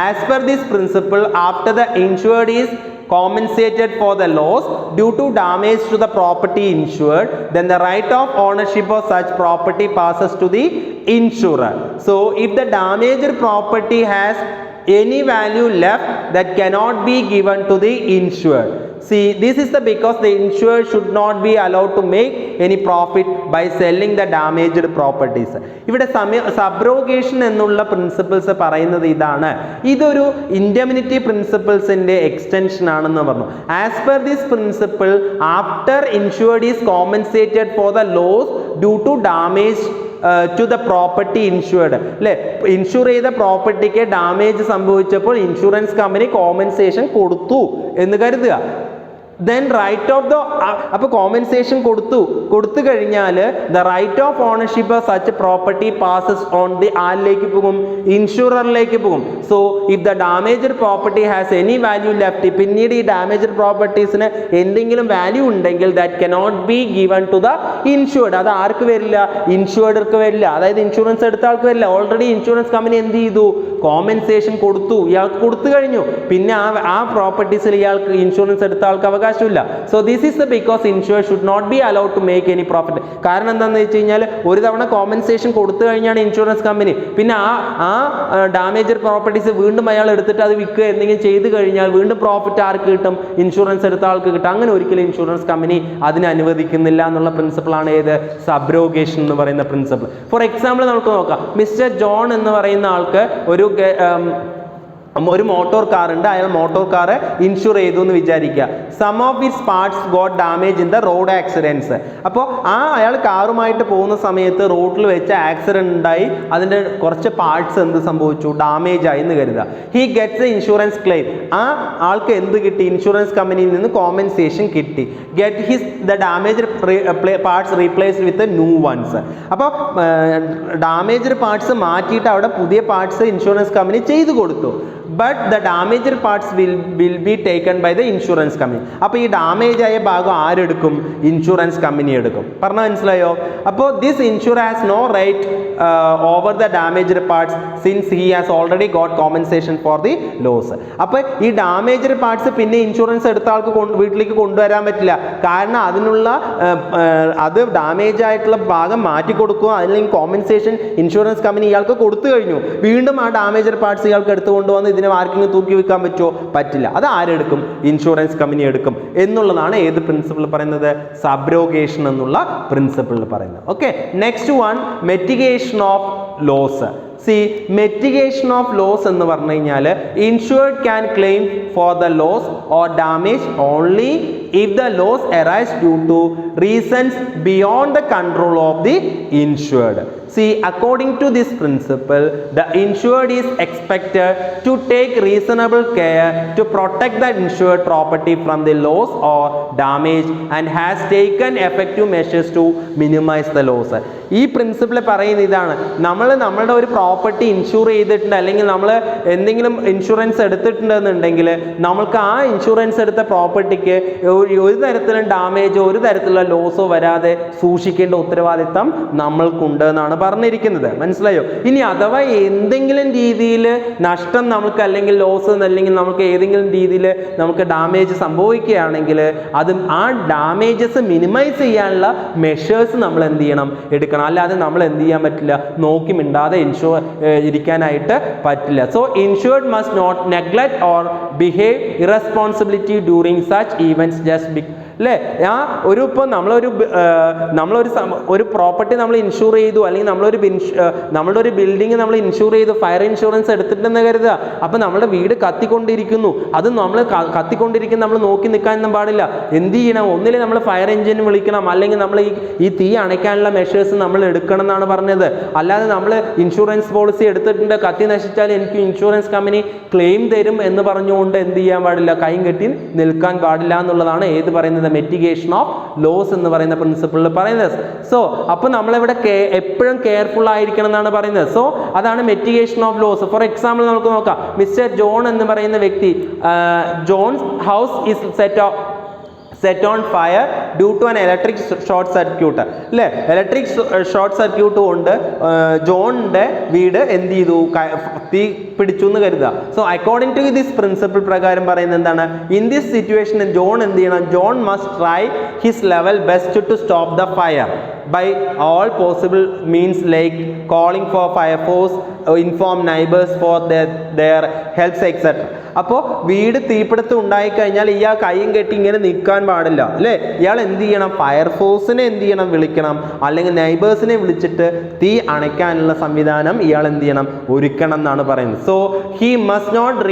As per this principle, after the insured is compensated for the loss due to damage to the property insured, then the right of ownership of such property passes to the insurer. So if the damaged property has any value left, that cannot be given to the insured. See, this is because the insured should not be allowed to make any profit by selling the damaged properties. ഇവിടെ സബ്രോഗേഷൻ എന്നുള്ള principles പറയുന്നത് ഇതാണ്. ഇതൊരു indemnity പ്രിൻസിപ്പിൾസിന്റെ extension ആണെന്ന് പറഞ്ഞു. As per this principle, after insured is compensated for the loss due to damage to the property insured അല്ലേ. Insure ചെയ്ത പ്രോപ്പർട്ടിക്ക് ഡാമേജ് സംഭവിച്ചപ്പോൾ ഇൻഷുറൻസ് കമ്പനി കോമ്പൻസേഷൻ കൊടുത്തു എന്ന് കരുതുക. then right of the അപ്പോൾ കോമ്പൻസേഷൻ കൊടുത്തു കഴിഞ്ഞാൽ the right of ownership of such property passes on the ആരിലേക്ക് പോകും, ഇൻഷുററിലേക്ക് പോകും. So if the damaged property has any value left, പിന്നീട് ഈ ഡാമേജ്ഡ് പ്രോപ്പർട്ടീസിന് എന്തെങ്കിലും വാല്യൂ ഉണ്ടെങ്കിൽ that cannot be given to the insured. അത് ആർക്ക് വരില്ല? ഇൻഷുർഡർക്ക് വരില്ല, അതായത് ഇൻഷുറൻസ് എടുത്ത ആൾക്ക് വരില്ല. ഓൾറെഡി ഇൻഷുറൻസ് കമ്പനി എന്ത് ചെയ്തു? കോമ്പൻസേഷൻ കൊടുത്തു, ഇയാൾക്ക് കൊടുത്തു കഴിഞ്ഞു. പിന്നെ ആ പ്രോപ്പർട്ടീസിൽ ഇയാൾക്ക് ഇൻഷുറൻസ് എടുത്ത ആൾക്ക് അവകാശമില്ല. So this is because insure should not be allowed to make any profit. കാരണം എന്താണെന്ന് വെച്ച് കഴിഞ്ഞാൽ ഒരു തവണ കോമ്പൻസേഷൻ കൊടുത്തു കഴിഞ്ഞാണ് ഇൻഷുറൻസ് കമ്പനി, പിന്നെ ആ ഡാമേജ് പ്രോപ്പർട്ടീസ് വീണ്ടും അയാൾ എടുത്തിട്ട് അത് വിൽക്കുക എന്തെങ്കിലും ചെയ്ത് കഴിഞ്ഞാൽ വീണ്ടും പ്രോഫിറ്റ് ആർക്ക് കിട്ടും? ഇൻഷുറൻസ് എടുത്ത ആൾക്ക് കിട്ടും. അങ്ങനെ ഒരിക്കലും ഇൻഷുറൻസ് കമ്പനി അതിന് അനുവദിക്കുന്നില്ല എന്നുള്ള പ്രിൻസിപ്പിളാണ് ഏത്? സബ്രോഗേഷൻ എന്ന് പറയുന്ന പ്രിൻസിപ്പിൾ. ഫോർ എക്സാമ്പിൾ നമുക്ക് നോക്കാം. മിസ്റ്റർ ജോൺ എന്ന് പറയുന്ന ആൾക്ക് ഒരു മോട്ടോർ കാർ ഉണ്ട്. അയാൾ മോട്ടോർ കാർ ഇൻഷുർ ചെയ്തു എന്ന് വിചാരിക്കുക. Some of its parts got damage in the road accidents. അപ്പോൾ അയാൾ കാറുമായിട്ട് പോകുന്ന സമയത്ത് റോഡിൽ വെച്ച് ആക്സിഡന്റ് ഉണ്ടായി, അതിൻ്റെ കുറച്ച് പാർട്സ് എന്ത് സംഭവിച്ചു? ഡാമേജ് ആയി എന്ന് കരുതുക. He gets a insurance claim. ആ ആൾക്ക് എന്ത് കിട്ടി? ഇൻഷുറൻസ് കമ്പനിയിൽ നിന്ന് കോമ്പൻസേഷൻ കിട്ടി. Get his the damage parts replaced with new ones. അപ്പോൾ ഡാമേജ്ഡ് പാർട്സ് മാറ്റിയിട്ട് അവിടെ പുതിയ പാർട്സ് ഇൻഷുറൻസ് കമ്പനി ചെയ്തു കൊടുത്തു. But the damaged parts will be taken by the insurance company. അപ്പോൾ ഈ ഡാമേജ് ആയ ഭാഗം ആരെടുക്കും? ഇൻഷുറൻസ് കമ്പനി എടുക്കും. പറഞ്ഞാൽ മനസ്സിലായോ? അപ്പോൾ this insure has no right over the damaged parts since he has already got compensation for the loss. അപ്പോൾ ഈ ഡാമേജ്ഡ് പാർട്സ് പിന്നെ ഇൻഷുറൻസ് എടുത്ത ആൾക്ക് വീട്ടിലേക്ക് കൊണ്ടുവരാൻ പറ്റില്ല. കാരണം അതിനുള്ള അത് ഡാമേജ് ആയിട്ടുള്ള ഭാഗം മാറ്റി കൊടുക്കുക, അല്ലെങ്കിൽ കോമ്പൻസേഷൻ ഇൻഷുറൻസ് കമ്പനി ഇയാൾക്ക് കൊടുത്തു കഴിഞ്ഞു. വീണ്ടും ആ ഡാമേജ്ഡ് പാർട്സ് ഇയാൾക്ക് എടുത്തുകൊണ്ടുവന്ന് ഇതിനെ ആർക്കെങ്കിലും തൂക്കി വെക്കാൻ പറ്റുമോ? പറ്റില്ല. അത് ആരെടുക്കും? ഇൻഷുറൻസ് കമ്പനി എടുക്കും എന്നുള്ളതാണ് ഏത് പ്രിൻസിപ്പിൾ പറയുന്നത്? സബ്രോഗേഷൻ എന്നുള്ള പ്രിൻസിപ്പിൾ പറയുന്നത്. Okay, next one mitigation of loss. Mitigation of loss എന്ന് പറഞ്ഞു കഴിഞ്ഞാൽ insured can claim for the loss or damage only if the loss arise due to reasons beyond the control of the insured. According to this principle, the insured is expected to take reasonable care to protect the insured property from the loss or damage and has taken effective measures to minimize the loss. ഈ principle പറയുന്ന ഇതാണ്, നമ്മളുടെ ഒരു property insure ചെയ്തിട്ടുണ്ട്, അല്ലെങ്കിൽ നമ്മൾ എന്തെങ്കിലും insurance എടുത്തിട്ടുണ്ടെന്നുണ്ടെങ്കിൽ നമ്മൾക്ക് ആ ഇൻഷുറൻസ് എടുത്ത പ്രോപ്പർട്ടിക്ക് ഒരു തരത്തിലും ഡാമേജോ ഒരു തരത്തിലുള്ള ലോസോ വരാതെ സൂക്ഷിക്കേണ്ട ഉത്തരവാദിത്തം നമ്മൾക്കുണ്ട് എന്നാണ് പറഞ്ഞിരിക്കുന്നത്. മനസ്സിലായോ? ഇനി അഥവാ എന്തെങ്കിലും രീതിയിൽ നഷ്ടം നമുക്ക്, അല്ലെങ്കിൽ ലോസ്, അല്ലെങ്കിൽ നമുക്ക് ഏതെങ്കിലും രീതിയിൽ നമുക്ക് ഡാമേജ് സംഭവിക്കുകയാണെങ്കിൽ അത് ആ ഡാമേജസ് മിനിമൈസ് ചെയ്യാനുള്ള മെഷേഴ്സ് നമ്മൾ എന്ത് ചെയ്യണം? എടുക്കണം. അല്ലാതെ നമ്മൾ എന്ത് ചെയ്യാൻ പറ്റില്ല? നോക്കി മിണ്ടാതെ ഇരിക്കാനായിട്ട് പറ്റില്ല. So insured must not neglect or behave irresponsibility during such events just അല്ലേ? ഇപ്പോൾ നമ്മളൊരു പ്രോപ്പർട്ടി നമ്മൾ ഇൻഷുർ ചെയ്തു, അല്ലെങ്കിൽ നമ്മളുടെ ഒരു ബിൽഡിംഗ് നമ്മൾ ഇൻഷുർ ചെയ്തു, ഫയർ ഇൻഷുറൻസ് എടുത്തിട്ടെന്ന് കരുതുക. അപ്പം നമ്മുടെ വീട് കത്തിക്കൊണ്ടിരിക്കുന്നു, അത് നമ്മൾ കത്തിക്കൊണ്ടിരിക്കുന്ന നമ്മൾ നോക്കി നിൽക്കാനൊന്നും പാടില്ല. എന്ത് ചെയ്യണം? ഒന്നിലെ നമ്മൾ ഫയർ എഞ്ചിൻ വിളിക്കണം, അല്ലെങ്കിൽ നമ്മൾ ഈ തീ അണയ്ക്കാനുള്ള മെഷേഴ്സ് നമ്മൾ എടുക്കണം എന്നാണ് പറഞ്ഞത്. അല്ലാതെ നമ്മൾ ഇൻഷുറൻസ് പോളിസി എടുത്തിട്ടുണ്ട്, കത്തി നശിച്ചാൽ എനിക്ക് ഇൻഷുറൻസ് കമ്പനി ക്ലെയിം തരും എന്ന് പറഞ്ഞുകൊണ്ട് എന്ത് ചെയ്യാൻ പാടില്ല? കൈയും കെട്ടി നിൽക്കാൻ പാടില്ല എന്നുള്ളതാണ് ഏത് പറയുന്നത്? മെറ്റിഗേഷൻ ഓഫ് ലോസ് എന്ന് പറയുന്ന പ്രിൻസിപ്പിളിൽ പറയുന്നത്. സോ അപ്പോൾ നമ്മളിവിടെ എപ്പോഴും കെയർഫുൾ ആയിരിക്കണം എന്നാണ് പറയുന്നത്. സോ അതാണ് mitigation of loss. For example നമുക്ക് നോക്കാം. മിസ്റ്റർ ജോൺ എന്ന് പറയുന്ന വ്യക്തി, John's house is set on fire due to an electric short circuit. അല്ലേ? ഇലക്ട്രിക് ഷോർട്ട് സർക്യൂട്ട് കൊണ്ട് ജോണിൻ്റെ വീട് എന്ത് ചെയ്തു? തീ പിടിച്ചു എന്ന് കരുതുക. So according to this principle പ്രകാരം പറയുന്നത് എന്താണ്? ഇൻ ദിസ് സിറ്റുവേഷൻ ജോൺ എന്ത് ചെയ്യണം? John must try his level best to stop the fire by all possible means like calling for fire force, inform neighbors for their helps etc. അപ്പോൾ വീട് തീപിടുത്തം ഉണ്ടായിക്കഴിഞ്ഞാൽ ഇയാൾ കൈയും കെട്ടി ഇങ്ങനെ നിൽക്കാൻ പാടില്ല, അല്ലേ? ഇയാൾ എന്ത് ചെയ്യണം? ഫയർഫോഴ്സിനെ എന്ത് ചെയ്യണം? വിളിക്കണം, അല്ലെങ്കിൽ നെയ്ബേഴ്സിനെ വിളിച്ചിട്ട് തീ അണയ്ക്കാനുള്ള സംവിധാനം ഇയാൾ എന്ത് ചെയ്യണം? ഒരുക്കണം എന്നാണ് പറയുന്നത്. So he must not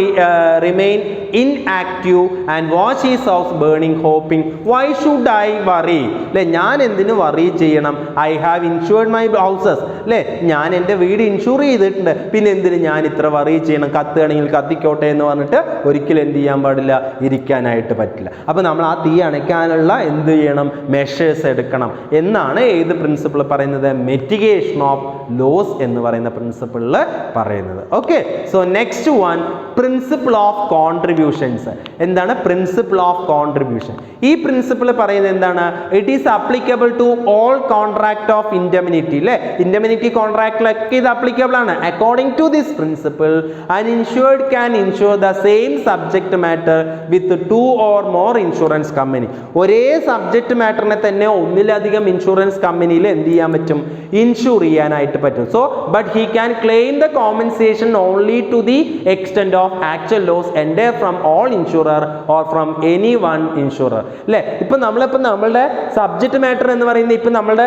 remain inactive and watch his house burning hoping why should I worry. അല്ലേ? ഞാൻ എന്തിനു വറി ചെയ്യണം? I have insured my houses. അല്ലേ? ഞാൻ എൻ്റെ വീട് ഇൻഷുർ ചെയ്തിട്ടുണ്ട്, ചെയ്തിട്ടുണ്ട്, പിന്നെ എന്തിന് ഞാൻ ഇത്ര വറി ചെയ്യണം, കത്തുകയാണെങ്കിൽ കത്തിക്കോട്ടെ എന്ന് പറഞ്ഞിട്ട് ഒരിക്കലും എന്ത് ചെയ്യാൻ പാടില്ല, ഇരിക്കാനായിട്ട് പറ്റില്ല. അപ്പോൾ നമ്മൾ ആ തീ അണയ്ക്കാനുള്ള എന്ത് ചെയ്യണം, മെഷേഴ്സ് എടുക്കണം എന്നാണ് ഏത് പ്രിൻസിപ്പിൾ പറയുന്നത്, മിറ്റിഗേഷൻ ഓഫ് ലോസ് എന്ന് പറയുന്ന പ്രിൻസിപ്പിളിൽ പറയുന്നത്. Okay, so next one principle of contributions. എന്താണ് പ്രിൻസിപ്പിൾ ഓഫ് കോൺട്രിബ്യൂഷൻ? ഈ പ്രിൻസിപ്പിൾ പറയുന്നത് എന്താണ്, it is applicable to all contract of indemnity. അല്ലേ, ഇൻഡെമിനിറ്റി കോൺട്രാക്റ്റിലൊക്കെ ഇത് അപ്ലിക്കബിൾ ആണ്. According to this principle an insured can insure the same subject matter with 2 or more insurance company. ഒരേ subject മാറ്ററിനെ തന്നെ ഒന്നിലധികം ഇൻഷുറൻസ് കമ്പനിയിൽ എന്ത് ചെയ്യാൻ പറ്റും, ഇൻഷുർ ചെയ്യാനായിട്ട് പറ്റും. So but he can claim the compensation only to the extent of actual loss under from all insurer or from any one insurer. അല്ലേ, ഇപ്പം നമ്മളുടെ സബ്ജക്ട് മാറ്റർ എന്ന് പറയുന്നത് ഇപ്പം നമ്മുടെ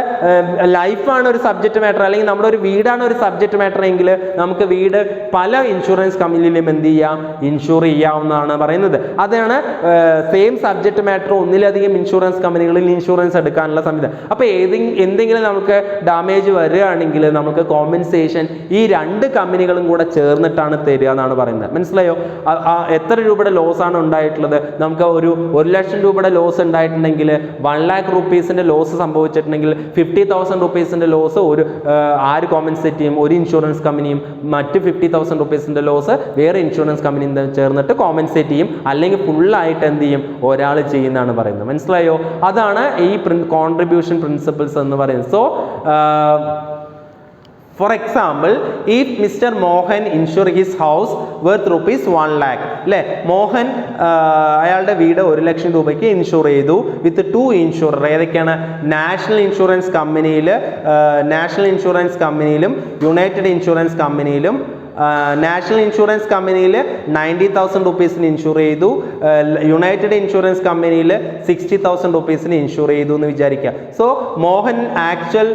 ലൈഫാണ് ഒരു സബ്ജക്ട് മാറ്റർ, അല്ലെങ്കിൽ നമ്മുടെ ഒരു വീടാണ് ഒരു സബ്ജക്ട് മാറ്റർ എങ്കിൽ നമുക്ക് വീട് പല ഇൻഷുറൻസ് കമ്പനിയിലും എന്ത് ചെയ്യാം, ഇൻഷുർ ചെയ്യാവുന്നതാണ് പറയുന്നത്. അതാണ് സെയിം സബ്ജക്ട് മാറ്റർ ഒന്നിലധികം ഇൻഷുറൻസ് കമ്പനികളിൽ ഇൻഷുറൻസ് എടുക്കാനുള്ള സംവിധാനം. അപ്പോൾ എന്തെങ്കിലും നമുക്ക് ഡാമേജ് വരികയാണെങ്കിൽ നമുക്ക് കോമ്പൻസേഷൻ ഈ രണ്ട് കമ്പനികളും കൂടെ ചേർന്നിട്ടാണ് തരിക എന്നാണ് പറയുന്നത്. മനസ്സിലായോ? എത്ര രൂപയുടെ ലോസ് ആണ് ഉണ്ടായിട്ടുള്ളത്, നമുക്ക് ഒരു 1,00,000 രൂപയുടെ ലോസ് ഉണ്ടായിട്ടുണ്ടെങ്കിൽ 1,00,000 റുപ്പീസിന്റെ ലോസ് സംഭവിച്ചിട്ടുണ്ടെങ്കിൽ 50,000 റുപ്പീസിന്റെ ലോസ് ആര് കോമ്പൻസേറ്റ് ചെയ്യും, ഒരു ഇൻഷുറൻസ് കമ്പനിയും. മറ്റ് 50,000 റുപ്പീസിന്റെ ലോസ് വേറെ ഇൻഷുറൻസ് കമ്പനിയും ചേർന്നിട്ട് കോമ്പൻസേറ്റ് ചെയ്യും, അല്ലെങ്കിൽ ഫുള്ളായിട്ട് എന്ത് ചെയ്യും, ഒരാൾ ചെയ്യുന്നതാണ് പറയുന്നത്. മനസ്സിലായോ? അതാണ് ഈ കോൺട്രിബ്യൂഷൻ പ്രിൻസിപ്പിൾസ് എന്ന് പറയുന്നത്. So for example, if Mr. Mohan insure his house worth rupees 1 lakh, അല്ലേ, മോഹൻ അയാളുടെ വീട് 1,00,000 രൂപയ്ക്ക് ഇൻഷുർ ചെയ്തു വിത്ത് 2 ഇൻഷുറർ. ഏതൊക്കെയാണ്, നാഷണൽ ഇൻഷുറൻസ് കമ്പനിയിലും യുണൈറ്റഡ് ഇൻഷുറൻസ് കമ്പനിയിലും. നാഷണൽ ഇൻഷുറൻസ് കമ്പനിയിൽ 90,000 റുപ്പീസിന് ഇൻഷുർ ചെയ്തു, യുണൈറ്റഡ് ഇൻഷുറൻസ് കമ്പനിയിൽ 60,000 റുപ്പീസിന് ഇൻഷുർ ചെയ്തു എന്ന് വിചാരിക്കുക. So Mohan actual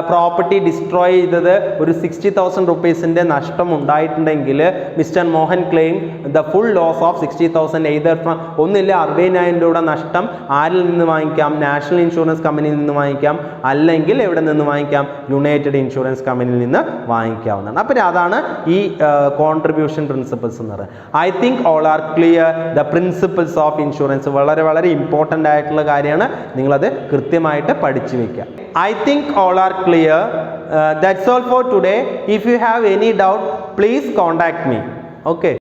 property destroy ചെയ്തത് ഒരു 60,000 റുപ്പീസിൻ്റെ നഷ്ടം ഉണ്ടായിട്ടുണ്ടെങ്കിൽ mister Mohan claim the full loss of 60,000 either from ഒന്നില്ല 60,000 രൂപ നഷ്ടം ആരിൽ നിന്ന് വാങ്ങിക്കാം, നാഷണൽ ഇൻഷുറൻസ് കമ്പനിയിൽ നിന്ന് വാങ്ങിക്കാം, അല്ലെങ്കിൽ എവിടെ നിന്ന് വാങ്ങിക്കാം, യുണൈറ്റഡ് ഇൻഷുറൻസ് കമ്പനിയിൽ നിന്ന് വാങ്ങിക്കാവുന്നതാണ്. അപ്പോൾ അതാണ് ഈ കോൺട്രിബ്യൂഷൻ പ്രിൻസിപ്പിൾസ് എന്ന് പറയുന്നത്. I think all are clear the principles of insurance. വളരെ വളരെ ഇമ്പോർട്ടൻ്റ് ആയിട്ടുള്ള കാര്യമാണ്, നിങ്ങളത് കൃത്യമായിട്ട് പഠിച്ചു വെക്കുക. I think all are clear. That's all for today. If you have any doubt please contact me. Okay.